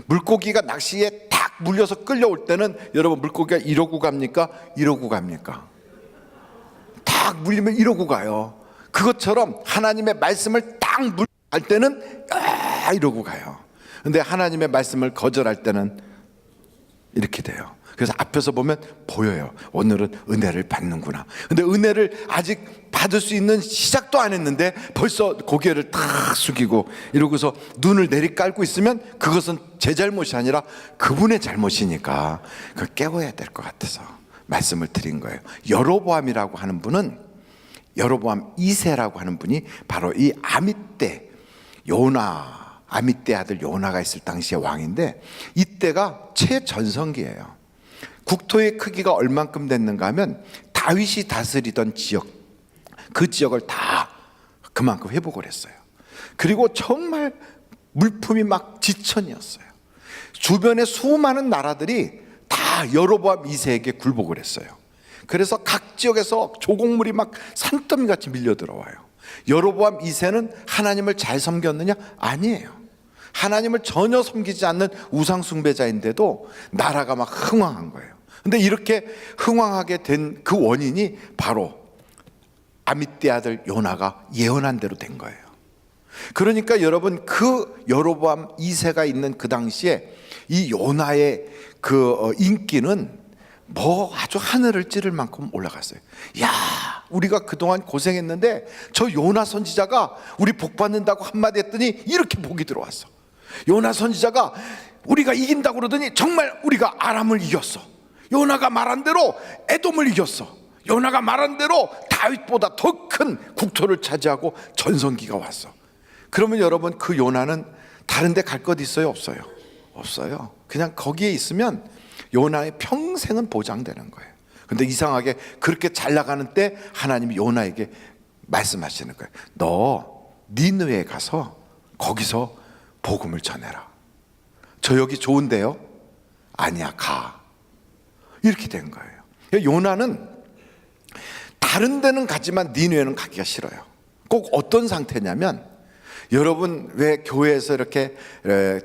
물고기가 낚시에 딱 물려서 끌려올 때는 여러분 물고기가 이러고 갑니까? 이러고 갑니까? 딱 물리면 이러고 가요. 그것처럼 하나님의 말씀을 딱 물할 때는 이러고 가요. 근데 하나님의 말씀을 거절할 때는 이렇게 돼요. 그래서 앞에서 보면 보여요. 오늘은 은혜를 받는구나. 근데 은혜를 아직 받을 수 있는 시작도 안 했는데 벌써 고개를 탁 숙이고 이러고서 눈을 내리깔고 있으면 그것은 제 잘못이 아니라 그분의 잘못이니까 그걸 깨워야 될 것 같아서 말씀을 드린 거예요. 여로보암이라고 하는 분은, 여로보암 2세라고 하는 분이 바로 이 아밋대 요나, 아밋대 아들 요나가 있을 당시의 왕인데, 이때가 최전성기예요. 국토의 크기가 얼만큼 됐는가 하면 다윗이 다스리던 지역, 그 지역을 다 그만큼 회복을 했어요. 그리고 정말 물품이 막 지천이었어요. 주변의 수많은 나라들이 다 여로보암 2세에게 굴복을 했어요. 그래서 각 지역에서 조공물이 막 산더미같이 밀려 들어와요. 여로보암 2세는 하나님을 잘 섬겼느냐? 아니에요. 하나님을 전혀 섬기지 않는 우상 숭배자인데도 나라가 막 흥왕한 거예요. 근데 이렇게 흥왕하게 된 그 원인이 바로 아밋대 아들 요나가 예언한 대로 된 거예요. 그러니까 여러분, 그 여로보암 2세가 있는 그 당시에 이 요나의 그 인기는 뭐 아주 하늘을 찌를 만큼 올라갔어요. 야, 우리가 그동안 고생했는데 저 요나 선지자가 우리 복 받는다고 한마디 했더니 이렇게 복이 들어왔어. 요나 선지자가 우리가 이긴다고 그러더니 정말 우리가 아람을 이겼어. 요나가 말한 대로 에돔을 이겼어. 요나가 말한 대로 다윗보다 더 큰 국토를 차지하고 전성기가 왔어. 그러면 여러분, 그 요나는 다른 데 갈 것 있어요? 없어요? 없어요. 그냥 거기에 있으면 요나의 평생은 보장되는 거예요. 근데 이상하게 그렇게 잘 나가는 때 하나님이 요나에게 말씀하시는 거예요. 너 니느웨에 가서 거기서 복음을 전해라. 저 여기 좋은데요? 아니야, 가. 이렇게 된 거예요. 요나는 다른 데는 가지만 니느웨는 가기가 싫어요. 꼭 어떤 상태냐면, 여러분 왜 교회에서 이렇게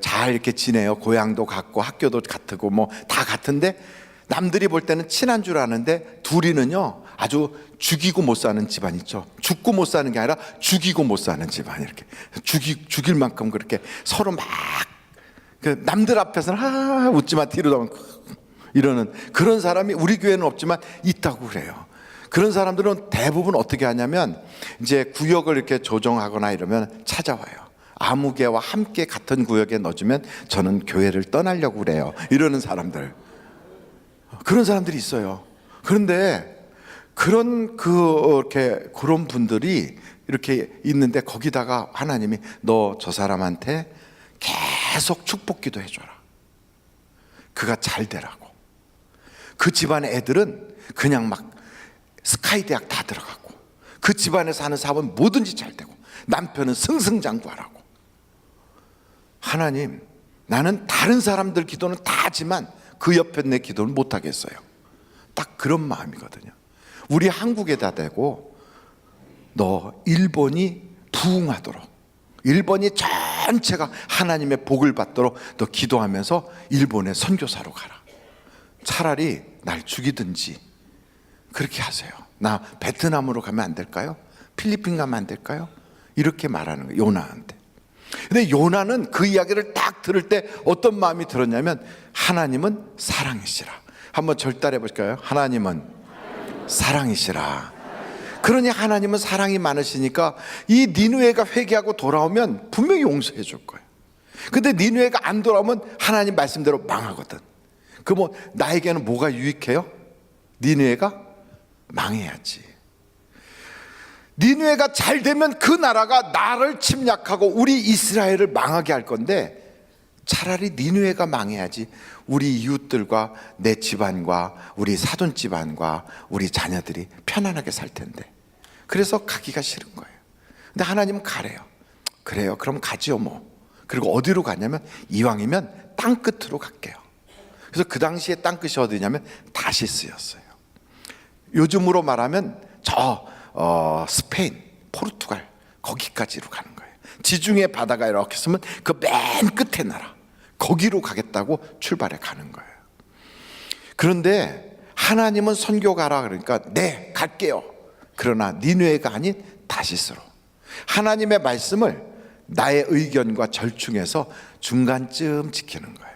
잘 이렇게 지내요? 고향도 같고 학교도 같고 뭐 다 같은데 남들이 볼 때는 친한 줄 아는데 둘이는요 아주 죽이고 못 사는 집안 있죠. 죽고 못 사는 게 아니라 죽이고 못 사는 집안, 이렇게 죽일 만큼 그렇게 서로 막 그 남들 앞에서는 웃지만 뒤로 가면 이러는 그런 사람이 우리 교회는 없지만 있다고 그래요. 그런 사람들은 대부분 어떻게 하냐면 이제 구역을 이렇게 조정하거나 이러면 찾아와요. 아무개와 함께 같은 구역에 넣어주면 저는 교회를 떠나려고 그래요. 이러는 사람들, 그런 사람들이 있어요. 그런데 그런 그런 분들이 이렇게 있는데 거기다가 하나님이 너 저 사람한테 계속 축복기도 해줘라. 그가 잘 되라고. 그 집안의 애들은 그냥 막 스카이 대학 다 들어가고 그 집안에 사는 사람은 뭐든지 잘 되고 남편은 승승장구하라고. 하나님, 나는 다른 사람들 기도는 다 하지만 그 옆에 내 기도는 못 하겠어요. 딱 그런 마음이거든요. 우리 한국에다 대고 너 일본이 부흥하도록, 일본이 전체가 하나님의 복을 받도록 너 기도하면서 일본의 선교사로 가라. 차라리 날 죽이든지 그렇게 하세요. 나 베트남으로 가면 안 될까요? 필리핀 가면 안 될까요? 이렇게 말하는 거예요, 요나한테. 근데 요나는 그 이야기를 딱 들을 때 어떤 마음이 들었냐면, 하나님은 사랑이시라. 한번 절달해 볼까요? 하나님은 사랑이시라. 그러니 하나님은 사랑이 많으시니까 이 니느웨가 회개하고 돌아오면 분명히 용서해 줄 거예요. 근데 니느웨가 안 돌아오면 하나님 말씀대로 망하거든. 그 뭐 나에게는 뭐가 유익해요? 니느웨가 망해야지. 니느웨가 잘 되면 그 나라가 나를 침략하고 우리 이스라엘을 망하게 할 건데, 차라리 니느웨가 망해야지 우리 이웃들과 내 집안과 우리 사돈 집안과 우리 자녀들이 편안하게 살 텐데. 그래서 가기가 싫은 거예요. 근데 하나님은 가래요. 그래요, 그럼 가지요 뭐. 그리고 어디로 가냐면 이왕이면 땅 끝으로 갈게요. 그래서 그 당시에 땅 끝이 어디냐면 다시스였어요. 요즘으로 말하면 스페인, 포르투갈 거기까지로 가는 거예요. 지중해 바다가 이렇게 있으면 그 맨 끝에 나라 거기로 가겠다고 출발해 가는 거예요. 그런데 하나님은 선교 가라 그러니까 네 갈게요. 그러나 니느웨가 아닌 다시스로. 하나님의 말씀을 나의 의견과 절충해서 중간쯤 지키는 거예요.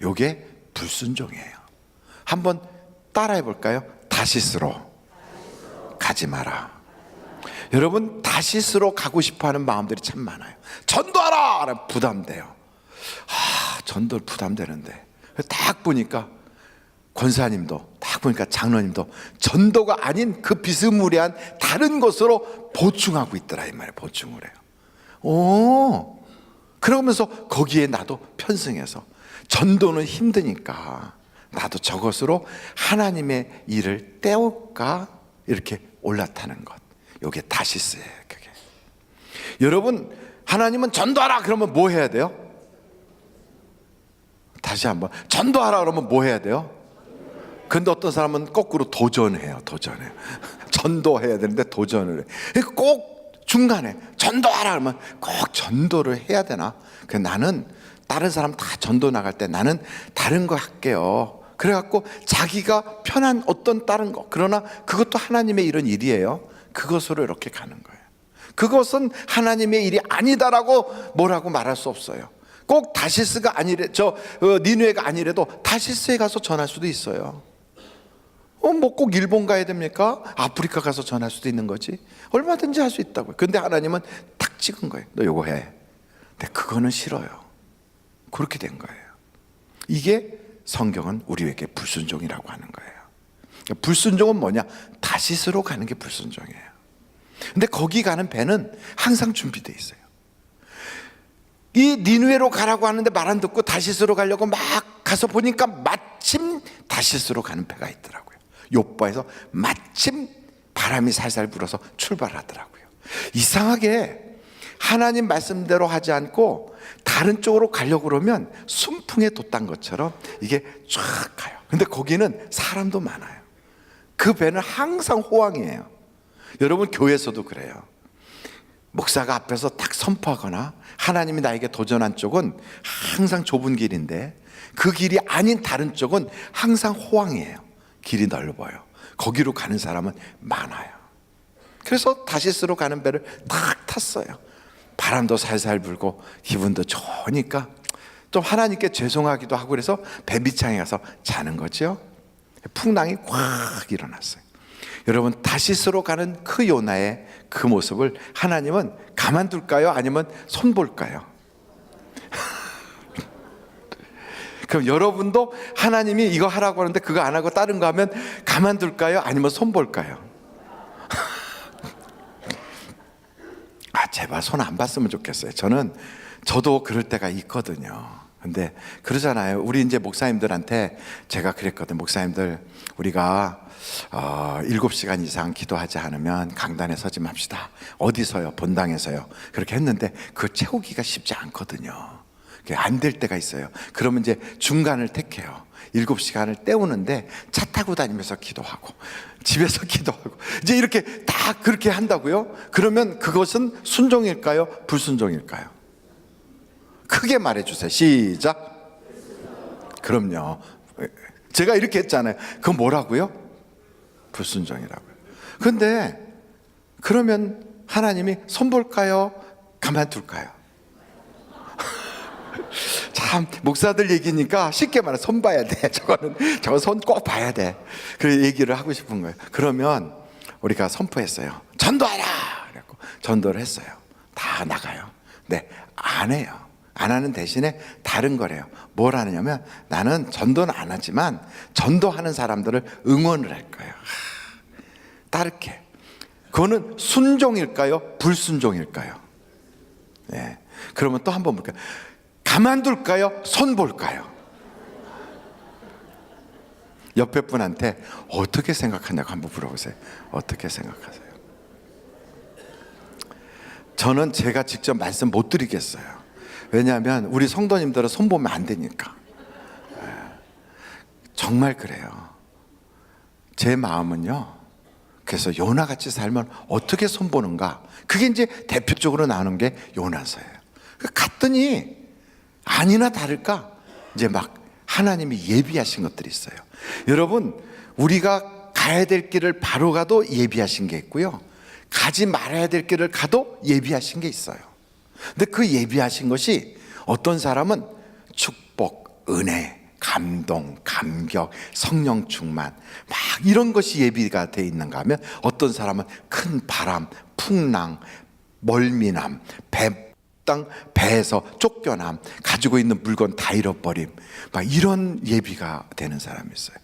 요게 불순종이에요. 한번 따라해 볼까요? 다시스로 가지 마라. 여러분, 다시스로 가고 싶어하는 마음들이 참 많아요. 전도하라! 부담돼요. 전도 부담되는데. 딱 보니까 권사님도, 딱 보니까 장로님도 전도가 아닌 그 비스무리한 다른 것으로 보충하고 있더라 이 말이에요. 보충을 해요. 그러면서 거기에 나도 편승해서 전도는 힘드니까 나도 저것으로 하나님의 일을 때울까 이렇게 올라타는 것. 이게 다시스예요. 그게. 여러분, 하나님은 전도하라 그러면 뭐 해야 돼요? 다시 한번 전도하라 그러면 뭐 해야 돼요? 근데 어떤 사람은 거꾸로 도전해요. 전도해야 되는데 도전을 해. 꼭 중간에 전도하라 그러면 꼭 전도를 해야 되나? 나는 다른 사람 다 전도 나갈 때 나는 다른 거 할게요. 그래갖고 자기가 편한 어떤 다른 거, 그러나 그것도 하나님의 이런 일이에요. 그것으로 이렇게 가는 거예요. 그것은 하나님의 일이 아니다라고 뭐라고 말할 수 없어요. 꼭 다시스가 니느웨가 아니래도 다시스에 가서 전할 수도 있어요. 뭐 꼭 일본 가야 됩니까? 아프리카 가서 전할 수도 있는 거지. 얼마든지 할 수 있다고요. 근데 하나님은 탁 찍은 거예요. 너 요거 해. 근데 그거는 싫어요. 그렇게 된 거예요. 이게 성경은 우리에게 불순종이라고 하는 거예요. 불순종은 뭐냐? 다시스로 가는 게 불순종이에요. 근데 거기 가는 배는 항상 준비되어 있어요. 이 니느웨로 가라고 하는데 말 안 듣고 다시스로 가려고 막 가서 보니까 마침 다시스로 가는 배가 있더라고요. 욥바에서 마침 바람이 살살 불어서 출발하더라고요. 이상하게 하나님 말씀대로 하지 않고 다른 쪽으로 가려고 그러면 순풍에 돛단 것처럼 이게 쫙 가요. 근데 거기는 사람도 많아요. 그 배는 항상 호황이에요. 여러분, 교회에서도 그래요. 목사가 앞에서 딱 선포하거나 하나님이 나에게 도전한 쪽은 항상 좁은 길인데 그 길이 아닌 다른 쪽은 항상 호황이에요. 길이 넓어요. 거기로 가는 사람은 많아요. 그래서 다시스로 가는 배를 딱 탔어요. 바람도 살살 불고 기분도 좋으니까 좀 하나님께 죄송하기도 하고 그래서 배 밑창에 가서 자는 거죠. 풍랑이 꽉 일어났어요. 여러분, 다시스로 가는 그 요나의 그 모습을 하나님은 가만둘까요? 아니면 손볼까요? 그럼 여러분도 하나님이 이거 하라고 하는데 그거 안 하고 다른 거 하면 가만둘까요? 아니면 손볼까요? 제발 손 안 봤으면 좋겠어요. 저도 그럴 때가 있거든요. 근데 그러잖아요. 우리 이제 목사님들한테 제가 그랬거든요. 목사님들, 우리가 7시간 이상 기도하지 않으면 강단에 서지 맙시다. 어디서요? 본당에서요. 그렇게 했는데 그거 채우기가 쉽지 않거든요. 안 될 때가 있어요. 그러면 이제 중간을 택해요. 7시간을 때우는데 차 타고 다니면서 기도하고 집에서 기도하고 이제 이렇게 다 그렇게 한다고요? 그러면 그것은 순종일까요? 불순종일까요? 크게 말해주세요. 시작. 그럼요. 제가 이렇게 했잖아요. 그건 뭐라고요? 불순종이라고요. 근데 그러면 하나님이 손 볼까요? 가만둘까요? 참, 목사들 얘기니까 쉽게 말해 손 봐야 돼. 저거 손 꼭 봐야 돼. 그 얘기를 하고 싶은 거예요. 그러면 우리가 선포했어요. 전도하라. 그래갖고 전도를 했어요. 다 나가요. 네, 안 해요. 안 하는 대신에 다른 거래요. 뭘 하느냐면 나는 전도는 안 하지만 전도하는 사람들을 응원을 할 거예요. 따르게. 그거는 순종일까요? 불순종일까요? 네. 그러면 또 한번 볼까요? 가만둘까요? 손 볼까요? 옆에 분한테 어떻게 생각하냐고 한번 물어보세요. 어떻게 생각하세요? 저는 제가 직접 말씀 못 드리겠어요. 왜냐하면 우리 성도님들은 손 보면 안 되니까. 정말 그래요. 제 마음은요, 그래서 요나같이 살면 어떻게 손 보는가, 그게 이제 대표적으로 나오는 게 요나서예요. 갔더니 아니나 다를까 이제 막 하나님이 예비하신 것들이 있어요. 여러분, 우리가 가야 될 길을 바로 가도 예비하신 게 있고요, 가지 말아야 될 길을 가도 예비하신 게 있어요. 근데 그 예비하신 것이 어떤 사람은 축복, 은혜, 감동, 감격, 성령 충만 막 이런 것이 예비가 돼 있는가 하면, 어떤 사람은 큰 바람, 풍랑, 멀미남, 배에서 쫓겨남, 가지고 있는 물건 다 잃어버림, 막 이런 예비가 되는 사람이 있어요.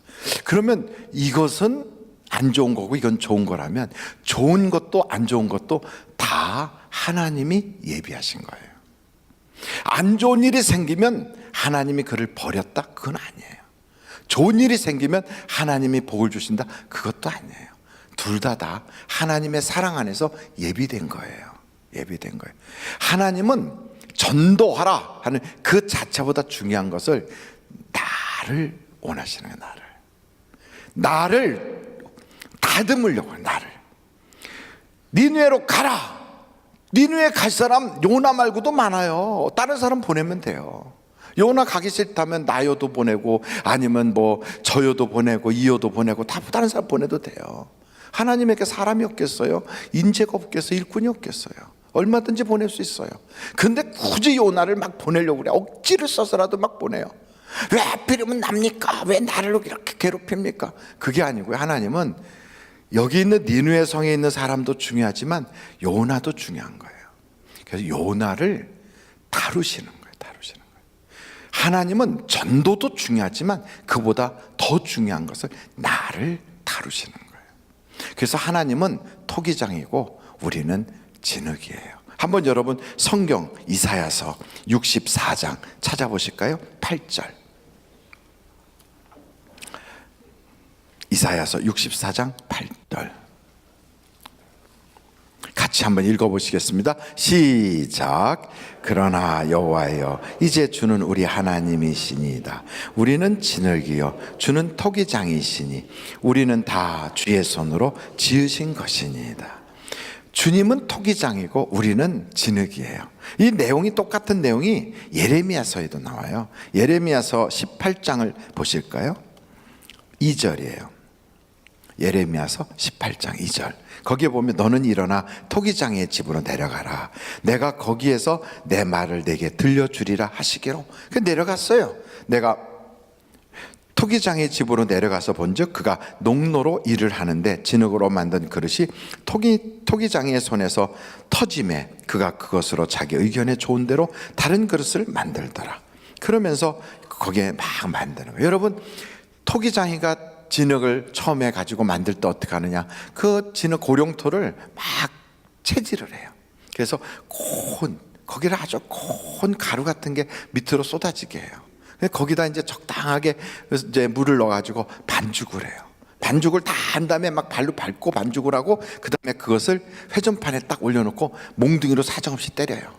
그러면 이것은 안 좋은 거고 이건 좋은 거라면, 좋은 것도 안 좋은 것도 다 하나님이 예비하신 거예요. 안 좋은 일이 생기면 하나님이 그를 버렸다? 그건 아니에요. 좋은 일이 생기면 하나님이 복을 주신다? 그것도 아니에요. 둘 다 하나님의 사랑 안에서 예비된 거예요. 예비된 거예요. 하나님은 전도하라 하는 그 자체보다 중요한 것을 나를 원하시는 거예요. 나를 다듬으려고 해요. 나를. 니느웨로 가라. 니느웨 갈 사람 요나 말고도 많아요. 다른 사람 보내면 돼요. 요나 가기 싫다면 나요도 보내고, 아니면 뭐 저요도 보내고, 이요도 보내고, 다 다른 사람 보내도 돼요. 하나님에게 사람이 없겠어요? 인재가 없겠어요? 일꾼이 없겠어요? 얼마든지 보낼 수 있어요. 근데 굳이 요나를 막 보내려고 그래. 억지를 써서라도 막 보내요. 왜 하필이면 납니까? 왜 나를 이렇게 괴롭힙니까? 그게 아니고요. 하나님은 여기 있는 니느웨 성에 있는 사람도 중요하지만 요나도 중요한 거예요. 그래서 요나를 다루시는 거예요. 다루시는 거예요. 하나님은 전도도 중요하지만 그보다 더 중요한 것을 나를 다루시는 거예요. 그래서 하나님은 토기장이고 우리는 진흙이에요. 한번 여러분 성경 이사야서 64장 찾아보실까요? 8절. 이사야서 64장 8절. 같이 한번 읽어보시겠습니다. 시작. 그러나 여호와여, 이제 주는 우리 하나님이시니이다. 우리는 진흙이요 주는 토기장이시니 우리는 다 주의 손으로 지으신 것이니이다. 주님은 토기장이고 우리는 진흙이에요. 이 내용이 똑같은 내용이 예레미야서에도 나와요. 예레미야서 18장을 보실까요? 2절이에요. 예레미야서 18장 2절. 거기에 보면 너는 일어나 토기장의 집으로 내려가라. 내가 거기에서 내 말을 내게 들려주리라 하시기로. 내려갔어요. 내가 토기장의 집으로 내려가서 본즉 그가 농로로 일을 하는데 진흙으로 만든 그릇이 토기장의 손에서 터짐에 그가 그것으로 자기 의견에 좋은 대로 다른 그릇을 만들더라. 그러면서 거기에 막 만드는 거예요. 여러분, 토기장이가 진흙을 처음에 가지고 만들 때 어떻게 하느냐, 그 진흙 고룡토를 막 채질을 해요. 그래서 거기를 아주 콘 가루 같은 게 밑으로 쏟아지게 해요. 거기다 이제 적당하게 이제 물을 넣어가지고 반죽을 해요. 반죽을 다 한 다음에 막 발로 밟고 반죽을 하고, 그 다음에 그것을 회전판에 딱 올려놓고 몽둥이로 사정없이 때려요.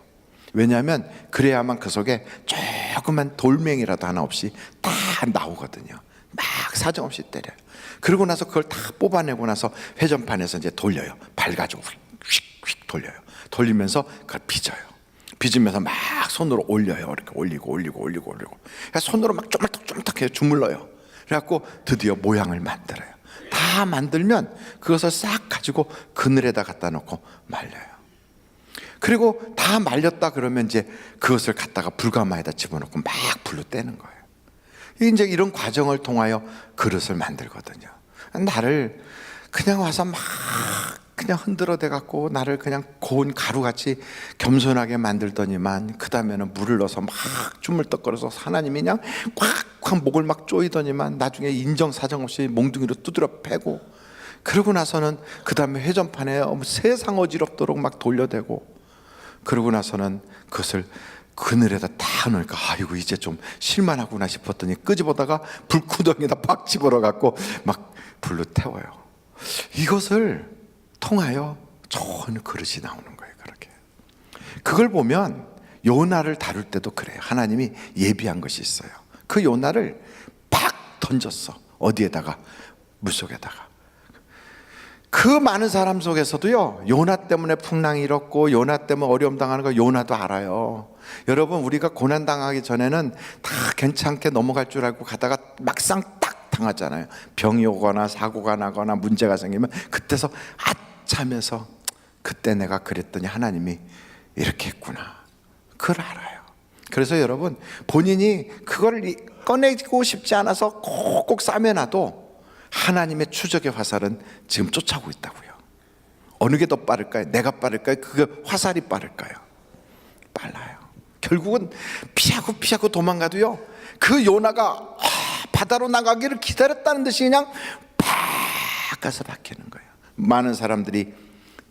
왜냐하면 그래야만 그 속에 조그만 돌멩이라도 하나 없이 다 나오거든요. 막 사정없이 때려요. 그러고 나서 그걸 다 뽑아내고 나서 회전판에서 이제 돌려요. 발 가지고 휙휙 돌려요. 돌리면서 그걸 빚어요. 빚으면서 막 손으로 올려요. 이렇게 올리고. 그러니까 손으로 막 쪼물떡쪼물떡 해요. 주물러요. 그래갖고 드디어 모양을 만들어요. 다 만들면 그것을 싹 가지고 그늘에다 갖다 놓고 말려요. 그리고 다 말렸다 그러면 이제 그것을 갖다가 불가마에다 집어넣고 막 불로 떼는 거예요. 이제 이런 과정을 통하여 그릇을 만들거든요. 나를 그냥 와서 막 그냥 흔들어 대갖고 나를 그냥 고운 가루같이 겸손하게 만들더니만, 그 다음에는 물을 넣어서 막 주물떡거려서 하나님이 그냥 꽉꽉 목을 막 조이더니만 나중에 인정사정 없이 몽둥이로 두드려 패고, 그러고 나서는 그 다음에 회전판에 세상 어지럽도록 막 돌려대고, 그러고 나서는 그것을 그늘에다 다 놓으니까 아이고 이제 좀 실만하구나 싶었더니 끄집어다가 불구덩이에다 팍 집어넣어갖고 막 불로 태워요. 이것을 통하여 좋은 그릇이 나오는 거예요. 그렇게 그걸 보면 요나를 다룰 때도 그래요. 하나님이 예비한 것이 있어요. 그 요나를 팍 던졌어. 어디에다가? 물속에다가. 그 많은 사람 속에서도요, 요나 때문에 풍랑이 일었고 요나 때문에 어려움 당하는 거 요나도 알아요. 여러분, 우리가 고난 당하기 전에는 다 괜찮게 넘어갈 줄 알고 가다가 막상 딱 당하잖아요. 병이 오거나 사고가 나거나 문제가 생기면 그때서 아차면서 그때 내가 그랬더니 하나님이 이렇게 했구나. 그걸 알아요. 그래서 여러분, 본인이 그걸 꺼내고 싶지 않아서 꼭꼭 싸매놔도 하나님의 추적의 화살은 지금 쫓아오고 있다고요. 어느 게 더 빠를까요? 내가 빠를까요? 그 화살이 빠를까요? 빨라요. 결국은 피하고 도망가도요, 그 요나가 바다로 나가기를 기다렸다는 듯이 그냥 팍 가서 박히는 거예요. 많은 사람들이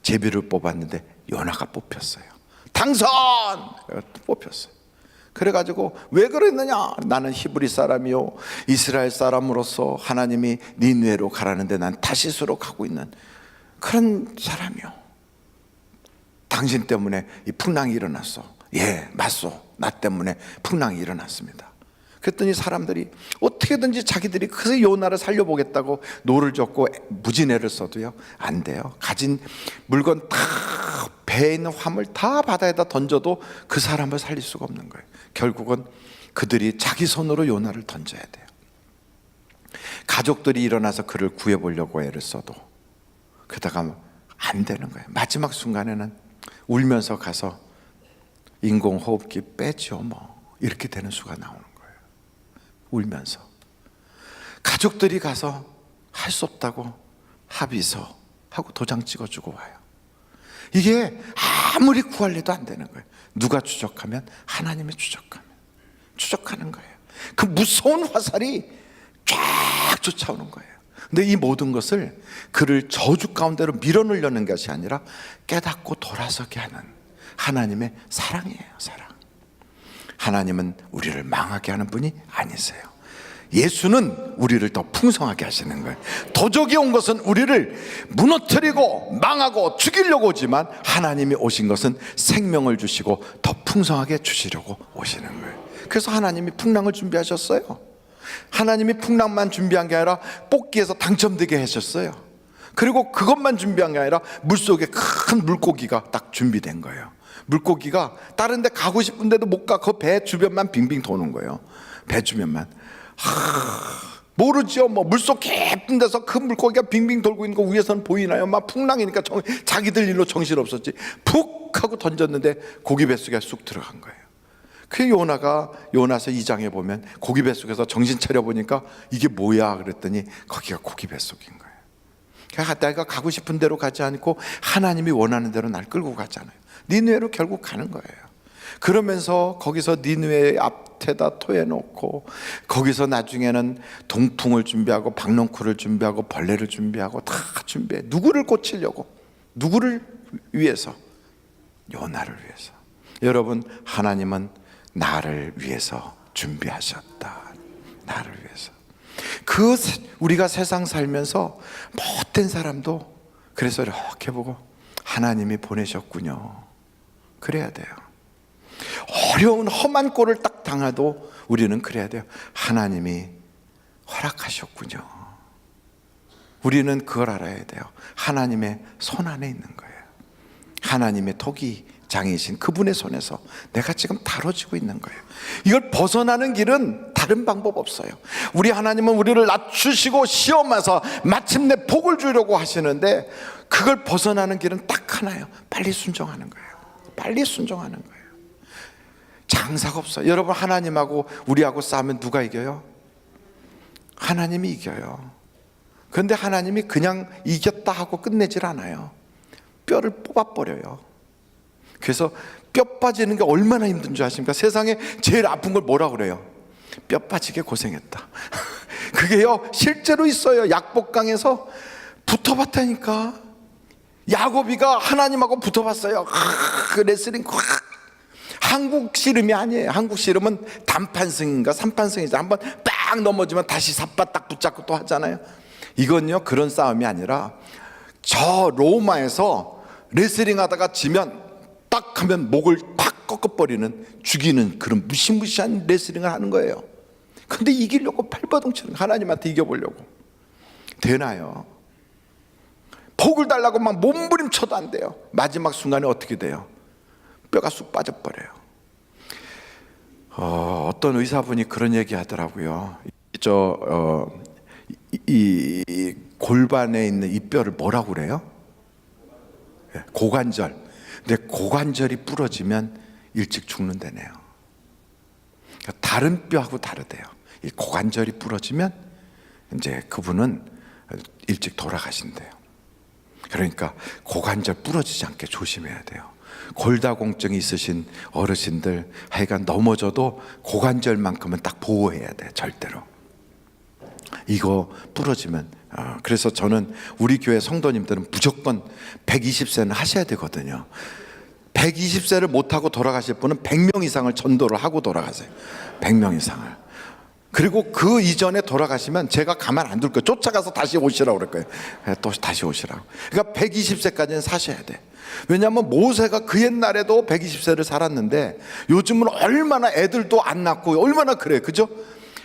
제비를 뽑았는데 요나가 뽑혔어요. 당선! 뽑혔어요. 그래가지고 왜 그랬느냐? 나는 히브리 사람이요 이스라엘 사람으로서 하나님이 니느웨로 가라는데 난 다시스로 가고 있는 그런 사람이요. 당신 때문에 이 풍랑이 일어났어. 예, 맞소. 나 때문에 풍랑이 일어났습니다. 그랬더니 사람들이 어떻게든지 자기들이 그 요나를 살려보겠다고 노를 젓고 무진애를 써도요, 안 돼요. 가진 물건 다, 배에 있는 화물 다 바다에다 던져도 그 사람을 살릴 수가 없는 거예요. 결국은 그들이 자기 손으로 요나를 던져야 돼요. 가족들이 일어나서 그를 구해보려고 애를 써도 그러다가 안 되는 거예요. 마지막 순간에는 울면서 가서 인공호흡기 빼죠 뭐, 이렇게 되는 수가 나오는 거예요. 울면서 가족들이 가서 할 수 없다고 합의서 하고 도장 찍어주고 와요. 이게 아무리 구할래도 안 되는 거예요. 누가 추적하면? 하나님이 추적하는 거예요. 그 무서운 화살이 쫙 쫓아오는 거예요. 근데 이 모든 것을 그를 저주 가운데로 밀어넣으려는 것이 아니라 깨닫고 돌아서게 하는 하나님의 사랑이에요. 사랑. 하나님은 우리를 망하게 하는 분이 아니세요. 예수는 우리를 더 풍성하게 하시는 거예요. 도적이 온 것은 우리를 무너뜨리고 망하고 죽이려고 오지만 하나님이 오신 것은 생명을 주시고 더 풍성하게 주시려고 오시는 거예요. 그래서 하나님이 풍랑을 준비하셨어요. 하나님이 풍랑만 준비한 게 아니라 뽑기에서 당첨되게 하셨어요. 그리고 그것만 준비한 게 아니라 물속에 큰 물고기가 딱 준비된 거예요. 물고기가 다른 데 가고 싶은데도 못 가. 그 배 주변만 빙빙 도는 거예요. 배 주변만. 모르죠. 뭐 물속 깊은 데서 그 물고기가 빙빙 돌고 있는 거 위에서는 보이나요? 막 풍랑이니까 자기들 일로 정신없었지. 푹 하고 던졌는데 고기 뱃속에 쑥 들어간 거예요. 그 요나가 요나서 2장에 보면 고기 뱃속에서 정신 차려보니까 이게 뭐야 그랬더니 거기가 고기 뱃속인 거예요. 그러니까 내가 가고 싶은 대로 가지 않고 하나님이 원하는 대로 날 끌고 가잖아요. 니느웨로 결국 가는 거예요. 그러면서 거기서 니느웨 앞에다 토해놓고 거기서 나중에는 동풍을 준비하고 박넝쿨을 준비하고 벌레를 준비하고 다 준비해. 누구를 고치려고? 누구를 위해서? 요나를 위해서. 여러분, 하나님은 나를 위해서 준비하셨다. 나를 위해서. 우리가 세상 살면서 못된 사람도 그래서 이렇게 보고 하나님이 보내셨군요. 그래야 돼요. 어려운 험한 꼴을 딱 당해도 우리는 그래야 돼요. 하나님이 허락하셨군요. 우리는 그걸 알아야 돼요. 하나님의 손 안에 있는 거예요. 하나님의 토기장이신 그분의 손에서 내가 지금 다뤄지고 있는 거예요. 이걸 벗어나는 길은 다른 방법 없어요. 우리 하나님은 우리를 낮추시고 시험해서 마침내 복을 주려고 하시는데 그걸 벗어나는 길은 딱 하나예요. 빨리 순종하는 거예요. 빨리 순종하는 거예요. 장사가 없어요. 여러분, 하나님하고 우리하고 싸우면 누가 이겨요? 하나님이 이겨요. 그런데 하나님이 그냥 이겼다 하고 끝내질 않아요. 뼈를 뽑아버려요. 그래서 뼈 빠지는 게 얼마나 힘든 줄 아십니까? 세상에 제일 아픈 걸 뭐라 그래요? 뼈 빠지게 고생했다. 그게요 실제로 있어요. 약복강에서 붙어봤다니까. 야곱이가 하나님하고 붙어봤어요. 그 레슬링 한국 씨름이 아니에요. 한국 씨름은 단판승인가 삼판승이죠. 한번 딱 넘어지면 다시 삿바 딱 붙잡고 또 하잖아요. 이건요 그런 싸움이 아니라 저 로마에서 레슬링 하다가 지면 딱 하면 목을 팍 꺾어버리는, 죽이는 그런 무시무시한 레슬링을 하는 거예요. 근데 이기려고 발버둥치는, 하나님한테 이겨보려고 되나요? 복을 달라고 막 몸부림쳐도 안 돼요. 마지막 순간에 어떻게 돼요? 뼈가 쑥 빠져버려요. 어떤 의사분이 그런 얘기 하더라고요. 이 골반에 있는 이 뼈를 뭐라고 그래요? 고관절. 근데 고관절이 부러지면 일찍 죽는다네요. 그러니까 다른 뼈하고 다르대요. 이 고관절이 부러지면 이제 그분은 일찍 돌아가신대요. 그러니까 고관절 부러지지 않게 조심해야 돼요. 골다공증이 있으신 어르신들 하여간 넘어져도 고관절만큼은 딱 보호해야 돼. 절대로 이거 부러지면. 그래서 저는 우리 교회 성도님들은 무조건 120세는 하셔야 되거든요. 120세를 못하고 돌아가실 분은 100명 이상을 전도를 하고 돌아가세요. 100명 이상을. 그리고 그 이전에 돌아가시면 제가 가만 안 둘 거예요. 쫓아가서 다시 오시라고 그럴 거예요. 또 다시 오시라고. 그러니까 120세까지는 사셔야 돼. 왜냐하면 모세가 그 옛날에도 120세를 살았는데 요즘은 얼마나 애들도 안 낳고 얼마나 그래, 그죠?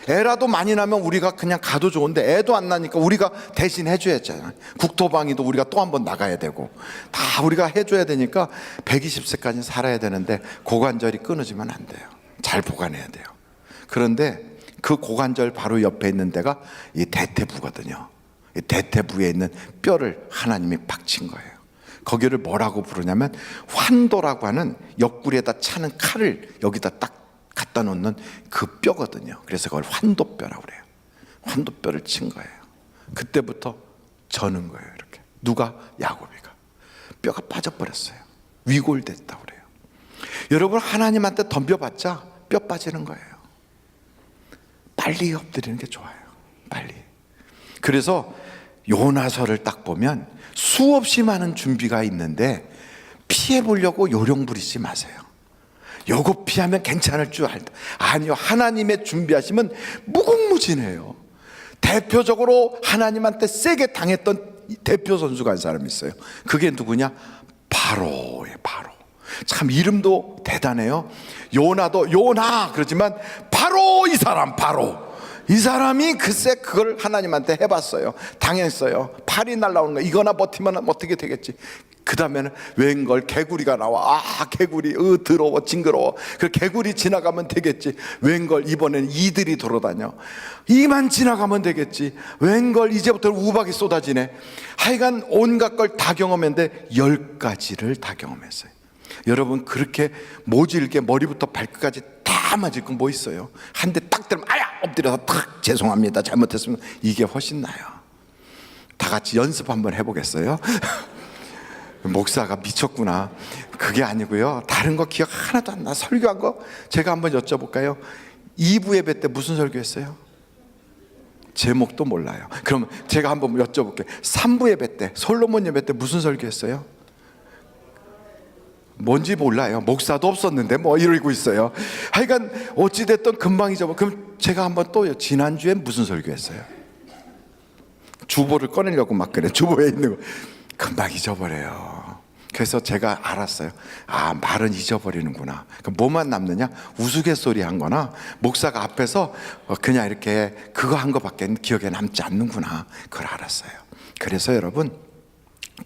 애라도 많이 나면 우리가 그냥 가도 좋은데 애도 안 나니까 우리가 대신 해줘야 했잖아요. 국토방위도 우리가 또 한 번 나가야 되고 다 우리가 해줘야 되니까 120세까지 살아야 되는데 고관절이 끊어지면 안 돼요. 잘 보관해야 돼요. 그런데 그 고관절 바로 옆에 있는 데가 이 대퇴부거든요. 이 대퇴부에 있는 뼈를 하나님이 박친 거예요. 거기를 뭐라고 부르냐면 환도라고 하는 옆구리에다 차는 칼을 여기다 딱 갖다 놓는 그 뼈거든요. 그래서 그걸 환도뼈라고 그래요. 환도뼈를 친 거예요. 그때부터 저는 거예요. 이렇게. 누가? 야곱이가. 뼈가 빠져버렸어요. 위골됐다고 그래요. 여러분, 하나님한테 덤벼봤자 뼈 빠지는 거예요. 빨리 엎드리는 게 좋아요. 빨리. 그래서 요나서를 딱 보면 수없이 많은 준비가 있는데 피해 보려고 요령 부리지 마세요. 요거 피하면 괜찮을 줄 알다. 아니요, 하나님의 준비하시면 무궁무진해요. 대표적으로 하나님한테 세게 당했던 대표 선수가 한 사람이 있어요. 그게 누구냐? 바로예요. 바로. 참 이름도 대단해요. 요나도 요나 그러지만 바로 이 사람, 바로 이 사람이 글쎄 그걸 하나님한테 해봤어요. 당했어요. 팔이 날라오는 거. 이거나 버티면 어떻게 되겠지. 그 다음에는 웬걸 개구리가 나와. 개구리 더러워 징그러워. 그 개구리 지나가면 되겠지. 웬걸 이번에는 이들이 돌아다녀. 이만 지나가면 되겠지. 웬걸 이제부터 우박이 쏟아지네. 하여간 온갖 걸 다 경험했는데 10가지를 다 경험했어요. 여러분, 그렇게 모질게 머리부터 발끝까지 다 맞을 건 뭐 있어요? 한 대 딱 들면 아야 엎드려서 탁 죄송합니다 잘못했으면 이게 훨씬 나요. 다 같이 연습 한번 해보겠어요? 목사가 미쳤구나. 그게 아니고요, 다른 거 기억 하나도 안 나. 설교한 거 제가 한번 여쭤볼까요? 2부 예배 때 무슨 설교했어요? 제목도 몰라요. 그럼 제가 한번 여쭤볼게요. 3부 예배 때, 솔로몬 예배 때 무슨 설교했어요? 뭔지 몰라요. 목사도 없었는데 뭐 이러고 있어요. 하여간 어찌됐든 금방 잊어버. 그럼 제가 한번 또요. 지난주에 무슨 설교했어요? 주보를 꺼내려고 막 그래. 주보에 있는 거 금방 잊어버려요. 그래서 제가 알았어요. 말은 잊어버리는구나. 그럼 뭐만 남느냐? 우스갯소리 한 거나 목사가 앞에서 그냥 이렇게 그거 한 거밖에 기억에 남지 않는구나. 그걸 알았어요. 그래서 여러분,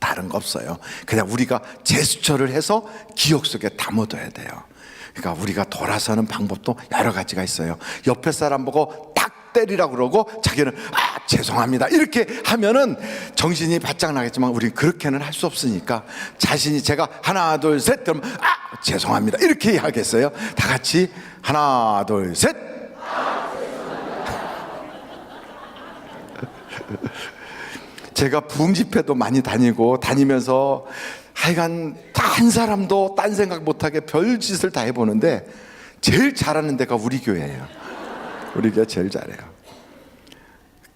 다른 거 없어요. 그냥 우리가 제스처를 해서 기억 속에 담아둬야 돼요. 그러니까 우리가 돌아서는 방법도 여러 가지가 있어요. 옆에 사람 보고 딱 때리라고 그러고 자기는 죄송합니다 이렇게 하면은 정신이 바짝 나겠지만 우리는 그렇게는 할 수 없으니까 자신이 제가 하나 둘 셋 그러면 죄송합니다 이렇게 하겠어요? 다 같이 하나 둘 셋. 제가 부흥 집회도 많이 다니면서 하여간 한 사람도 딴 생각 못하게 별짓을 다 해보는데 제일 잘하는 데가 우리 교회예요. 우리 교회 제일 잘해요.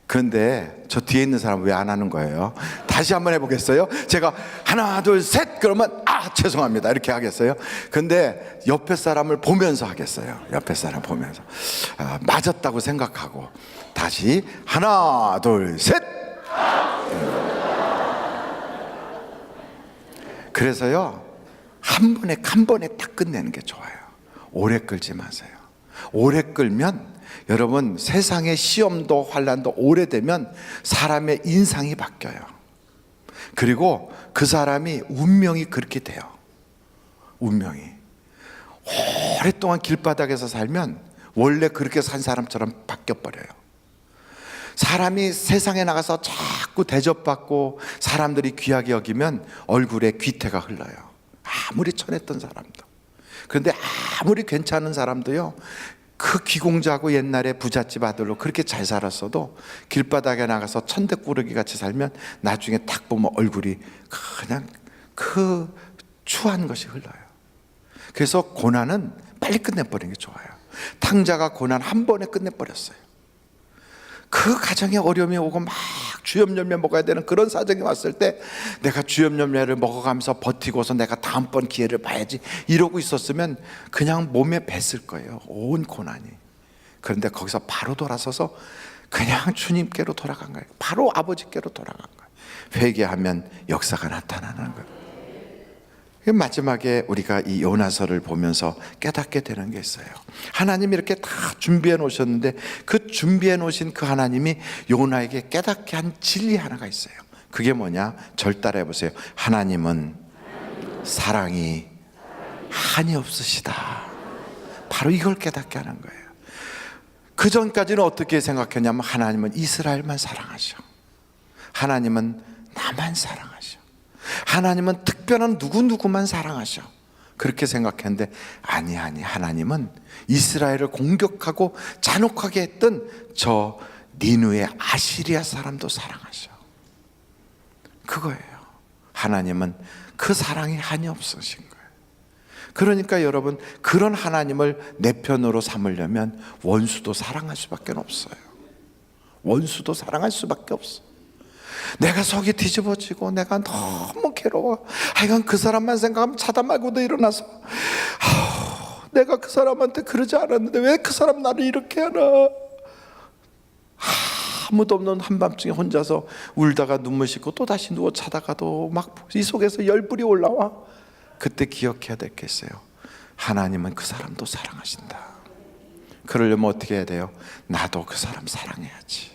그런데 저 뒤에 있는 사람 왜 안 하는 거예요? 다시 한번 해보겠어요? 제가 하나 둘 셋 그러면 죄송합니다 이렇게 하겠어요? 근데 옆에 사람을 보면서 하겠어요. 옆에 사람 보면서 맞았다고 생각하고 다시 하나 둘 셋. 그래서요 한 번에 딱 끝내는 게 좋아요. 오래 끌지 마세요. 오래 끌면 여러분 세상의 시험도 환난도 오래되면 사람의 인상이 바뀌어요. 그리고 그 사람이 운명이 그렇게 돼요. 운명이 오랫동안 길바닥에서 살면 원래 그렇게 산 사람처럼 바뀌어버려요. 사람이 세상에 나가서 자꾸 대접받고 사람들이 귀하게 여기면 얼굴에 귀태가 흘러요. 아무리 천했던 사람도. 그런데 아무리 괜찮은 사람도요 그 귀공자고 옛날에 부잣집 아들로 그렇게 잘 살았어도 길바닥에 나가서 천대꾸러기 같이 살면 나중에 딱 보면 얼굴이 그냥 그 추한 것이 흘러요. 그래서 고난은 빨리 끝내버리는 게 좋아요. 탕자가 고난 한 번에 끝내버렸어요. 그 가정에 어려움이 오고 막 주염염려 먹어야 되는 그런 사정이 왔을 때 내가 주염염려를 먹어가면서 버티고서 내가 다음번 기회를 봐야지 이러고 있었으면 그냥 몸에 뱄을 거예요. 온 고난이. 그런데 거기서 바로 돌아서서 그냥 주님께로 돌아간 거예요. 바로 아버지께로 돌아간 거예요. 회개하면 역사가 나타나는 거예요. 마지막에 우리가 이 요나서를 보면서 깨닫게 되는 게 있어요. 하나님이 이렇게 다 준비해 놓으셨는데 그 준비해 놓으신 그 하나님이 요나에게 깨닫게 한 진리 하나가 있어요. 그게 뭐냐? 절 따라해 보세요. 하나님은 사랑이 한이 없으시다. 바로 이걸 깨닫게 하는 거예요. 그 전까지는 어떻게 생각했냐면 하나님은 이스라엘만 사랑하셔. 하나님은 나만 사랑하셔. 하나님은 특별한 누구누구만 사랑하셔. 그렇게 생각했는데 아니 하나님은 이스라엘을 공격하고 잔혹하게 했던 저 니누의 아시리아 사람도 사랑하셔. 그거예요. 하나님은 그 사랑이 한이 없으신 거예요. 그러니까 여러분 그런 하나님을 내 편으로 삼으려면 원수도 사랑할 수밖에 없어요. 원수도 사랑할 수밖에 없어. 내가 속이 뒤집어지고 내가 너무 괴로워. 하여간 그 사람만 생각하면 자다 말고도 일어나서 내가 그 사람한테 그러지 않았는데 왜 그 사람 나를 이렇게 하나. 아무도 없는 한밤중에 혼자서 울다가 눈물 씻고 또 다시 누워 자다가도 막 이 속에서 열불이 올라와. 그때 기억해야 될 게 있어요. 하나님은 그 사람도 사랑하신다. 그러려면 어떻게 해야 돼요? 나도 그 사람 사랑해야지.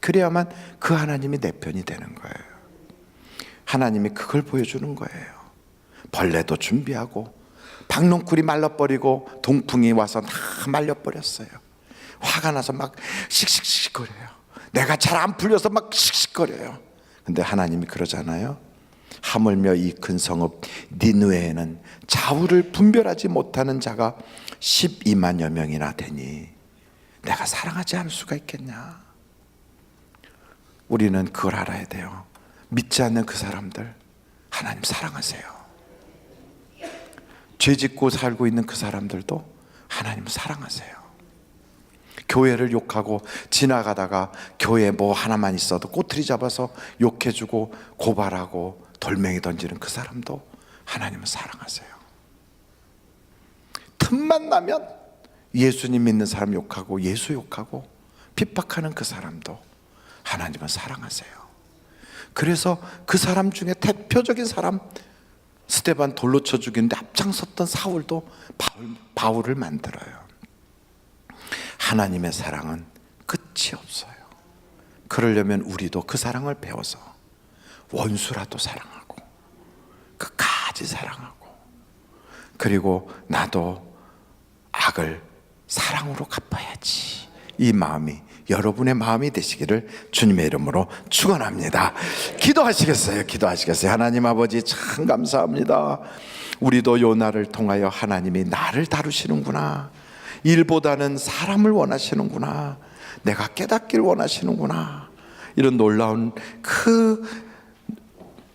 그래야만 그 하나님이 내 편이 되는 거예요. 하나님이 그걸 보여주는 거예요. 벌레도 준비하고 박농쿨이 말라버리고 동풍이 와서 다 말려버렸어요. 화가 나서 막 씩씩씩거려요. 내가 잘 안 풀려서 막 씩씩거려요. 근데 하나님이 그러잖아요. 하물며 이 큰 성읍 니느웨에는 좌우를 분별하지 못하는 자가 12만여 명이나 되니 내가 사랑하지 않을 수가 있겠냐. 우리는 그걸 알아야 돼요. 믿지 않는 그 사람들 하나님 사랑하세요. 죄 짓고 살고 있는 그 사람들도 하나님 사랑하세요. 교회를 욕하고 지나가다가 교회 뭐 하나만 있어도 꼬투리 잡아서 욕해주고 고발하고 돌멩이 던지는 그 사람도 하나님은 사랑하세요. 틈만 나면 예수님 믿는 사람 욕하고 예수 욕하고 핍박하는 그 사람도 하나님은 사랑하세요. 그래서 그 사람 중에 대표적인 사람 스데반 돌로 쳐 죽이는데 앞장섰던 사울도 바울을 만들어요. 하나님의 사랑은 끝이 없어요. 그러려면 우리도 그 사랑을 배워서 원수라도 사랑하고 끝까지 사랑하고 그리고 나도 악을 사랑으로 갚아야지. 이 마음이 여러분의 마음이 되시기를 주님의 이름으로 축원합니다. 기도하시겠어요? 하나님 아버지 참 감사합니다. 우리도 요나를 통하여 하나님이 나를 다루시는구나. 일보다는 사람을 원하시는구나. 내가 깨닫길 원하시는구나. 이런 놀라운 그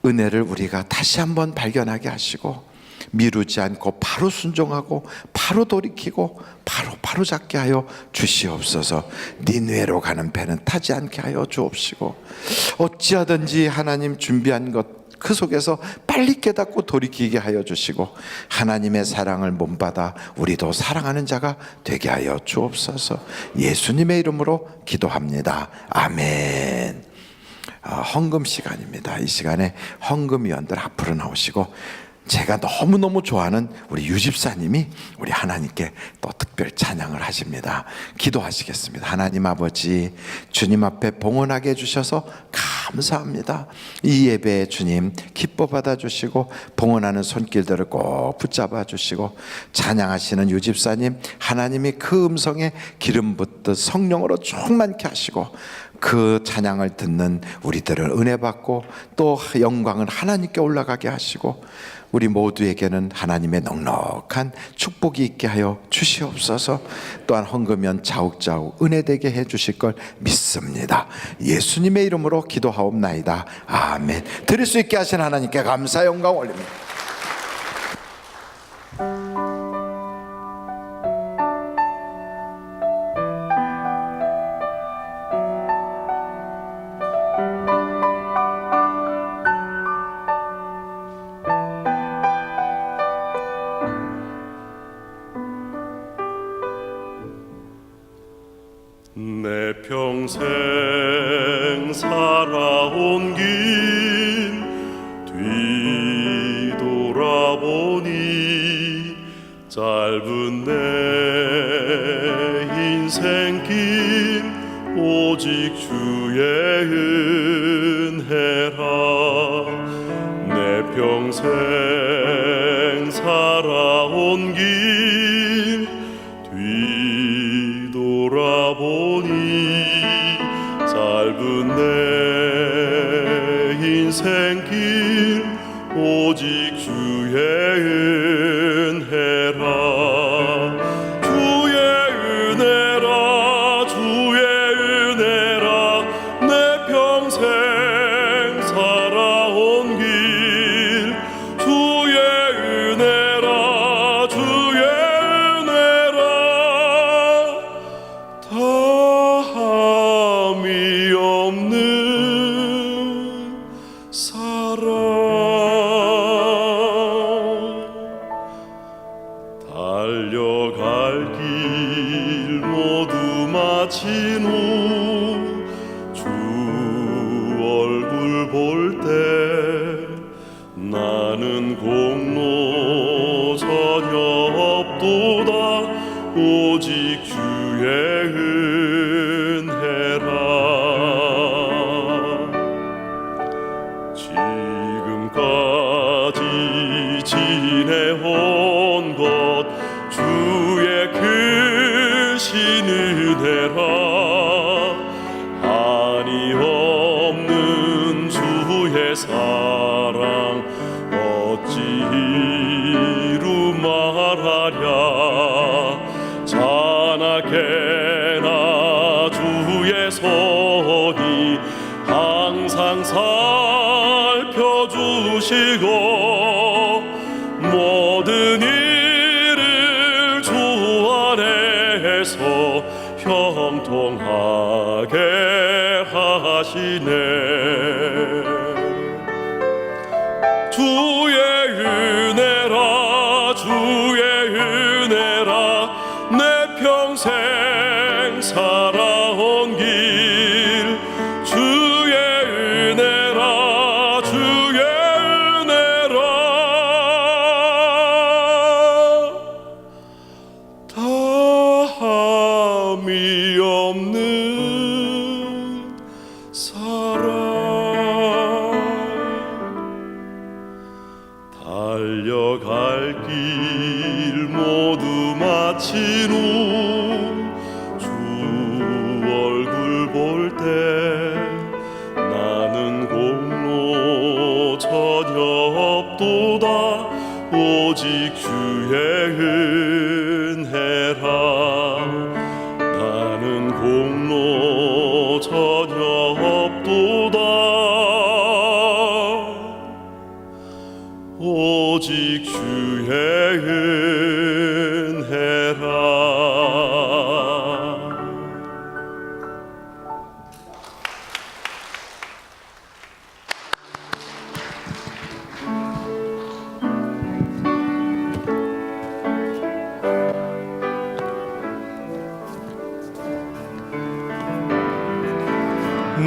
은혜를 우리가 다시 한번 발견하게 하시고 미루지 않고 바로 순종하고 바로 돌이키고 바로 잡게 하여 주시옵소서. 니느웨로 가는 배는 타지 않게 하여 주옵시고 어찌하든지 하나님 준비한 것 그 속에서 빨리 깨닫고 돌이키게 하여 주시고 하나님의 사랑을 몸받아 우리도 사랑하는 자가 되게 하여 주옵소서. 예수님의 이름으로 기도합니다. 아멘. 헌금 시간입니다. 이 시간에 헌금위원들 앞으로 나오시고 제가 너무너무 좋아하는 우리 유집사님이 우리 하나님께 또 특별 찬양을 하십니다. 기도하시겠습니다. 하나님 아버지, 주님 앞에 봉헌하게 해주셔서 감사합니다. 이 예배에 주님 기뻐 받아주시고 봉헌하는 손길들을 꼭 붙잡아 주시고 찬양하시는 유집사님, 하나님이 그 음성에 기름 붓듯 성령으로 충만케 하시고 그 찬양을 듣는 우리들을 은혜 받고 또 영광은 하나님께 올라가게 하시고 우리 모두에게는 하나님의 넉넉한 축복이 있게 하여 주시옵소서. 또한 헌금면 자욱자욱 은혜되게 해 주실 걸 믿습니다. 예수님의 이름으로 기도하옵나이다. 아멘. 드릴 수 있게 하신 하나님께 감사 영광 올립니다. 내 평생 살아온 길 뒤돌아보니 짧은 내 인생길 오직 주의 은혜라. 내 평생 살아온 길 뒤돌아보니 짧은 내 인생길 오직 주의 은혜라. 주의 은혜라 주의 은혜라 내 평생 살아온 길 주의 은혜라 주의 은혜라 다함이 없는 사랑. 달려갈 길 모두 마친 후 주 얼굴 볼 때 나는 공로 전혀 없도다 오직 주의 은혜라. 지금까지 지내온 것 주의 크신 은혜라. 한이 없는 주의 사랑 어찌 이루 말하랴. 자나깨나 주의 손이 항상 살펴주시고 모든 일을 주 안에서 형통하게 하시네. 주의 은혜라 주의 은혜라 내 평생 살아온 길 주의 은혜라 주의 은혜라 다함이 없는 사랑. 달려갈 길 모두 마친 후 주 얼굴 볼 때 나는 공로 전혀 없도다 오직 주의 은혜라. 나는 공로 전혀 없도다 오직 주의 은혜라.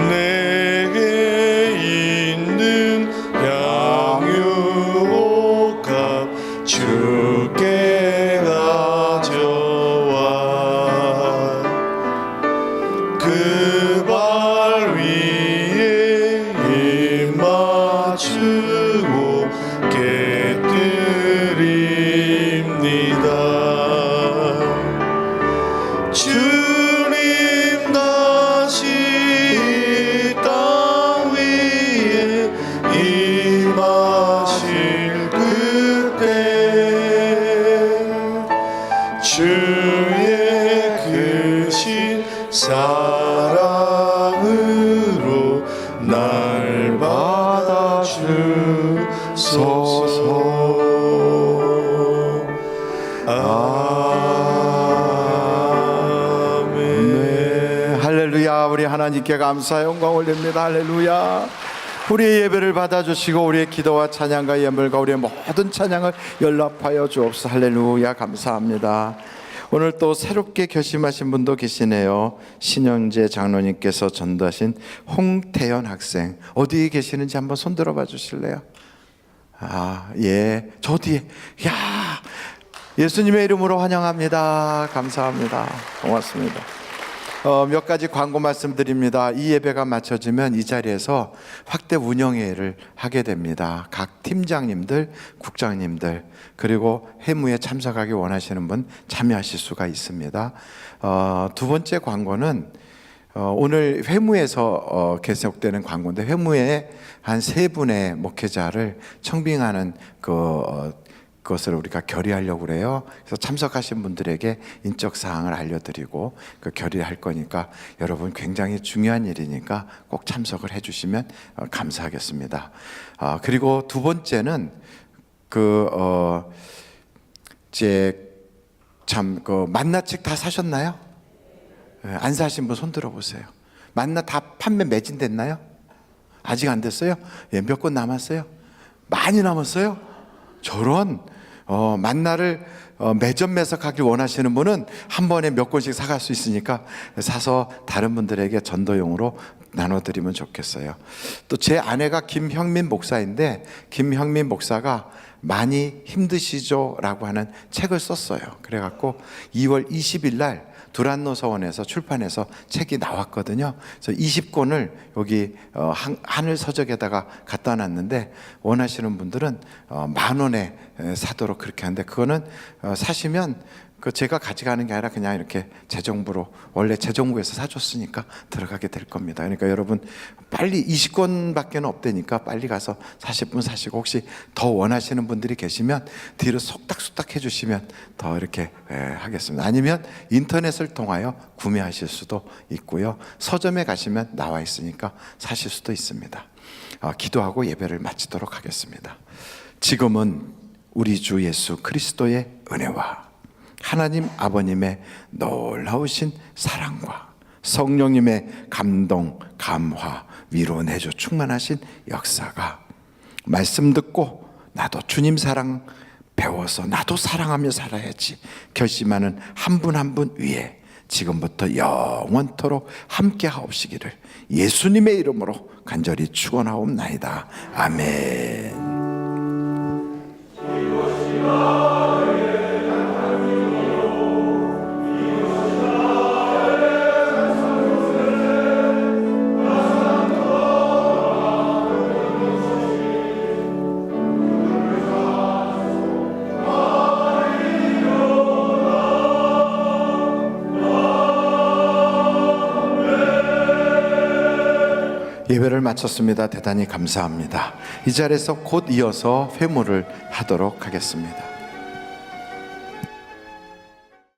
내게 있는 향유옥합 주께 가져와 그 발 위에 입 맞추고 깨뜨립니다. 주님 다시 이 땅 위에 임하실 그때 주의 크신 사랑으로 날 받아주소서. 네, 할렐루야. 우리 하나님께 감사 영광 올립니다. 할렐루야. 우리의 예배를 받아주시고 우리의 기도와 찬양과 예물과 우리의 모든 찬양을 연락하여 주옵소서. 할렐루야. 감사합니다. 오늘 또 새롭게 결심하신 분도 계시네요. 신영재 장로님께서 전도하신 홍태연 학생, 어디에 계시는지 한번 손 들어봐 주실래요? 예, 저 뒤에. 야, 예수님의 이름으로 환영합니다. 감사합니다. 고맙습니다. 몇 가지 광고 말씀드립니다. 이 예배가 마쳐지면 이 자리에서 확대 운영회를 하게 됩니다. 각 팀장님들, 국장님들, 그리고 회무에 참석하기 원하시는 분 참여하실 수가 있습니다. 두 번째 광고는 오늘 회무에서 계속되는 광고인데, 회무에 한 3분의 목회자를 청빙하는 그것을 우리가 결의하려고 그래요. 그래서 참석하신 분들에게 인적 사항을 알려드리고 그 결의할 거니까 여러분 굉장히 중요한 일이니까 꼭 참석을 해주시면 감사하겠습니다. 그리고 두 번째는 만나책 다 사셨나요? 안 사신 분 손 들어보세요. 만나 다 판매 매진됐나요? 아직 안 됐어요? 예, 몇 권 남았어요? 많이 남았어요? 저런 만나를 매점 매석하길 원하시는 분은 한 번에 몇 권씩 사갈 수 있으니까 사서 다른 분들에게 전도용으로 나눠드리면 좋겠어요. 또 제 아내가 김형민 목사인데, 김형민 목사가 많이 힘드시죠? 라고 하는 책을 썼어요. 그래갖고 2월 20일 날 두란노 서원에서 출판해서 책이 나왔거든요. 그래서 20권을 여기 하늘 서적에다가 갖다 놨는데, 원하시는 분들은 10,000원에 사도록 그렇게 하는데, 그거는 사시면 제가 가져가는 게 아니라 그냥 이렇게 재정부로, 원래 재정부에서 사줬으니까 들어가게 될 겁니다. 그러니까 여러분 빨리 20권밖에 없다니까 빨리 가서 사실 분 사시고, 혹시 더 원하시는 분들이 계시면 뒤로 속닥속닥 해주시면 더 이렇게 하겠습니다. 아니면 인터넷을 통하여 구매하실 수도 있고요. 서점에 가시면 나와 있으니까 사실 수도 있습니다. 기도하고 예배를 마치도록 하겠습니다. 지금은 우리 주 예수 그리스도의 은혜와 하나님 아버님의 놀라우신 사랑과 성령님의 감동, 감화, 위로 내줘 충만하신 역사가, 말씀 듣고 나도 주님 사랑 배워서 나도 사랑하며 살아야지 결심하는 한 분 한 분 위에 지금부터 영원토록 함께 하옵시기를 예수님의 이름으로 간절히 축원하옵나이다. 아멘. 예배를 마쳤습니다. 대단히 감사합니다. 이 자리에서 곧 이어서 회무를 하도록 하겠습니다.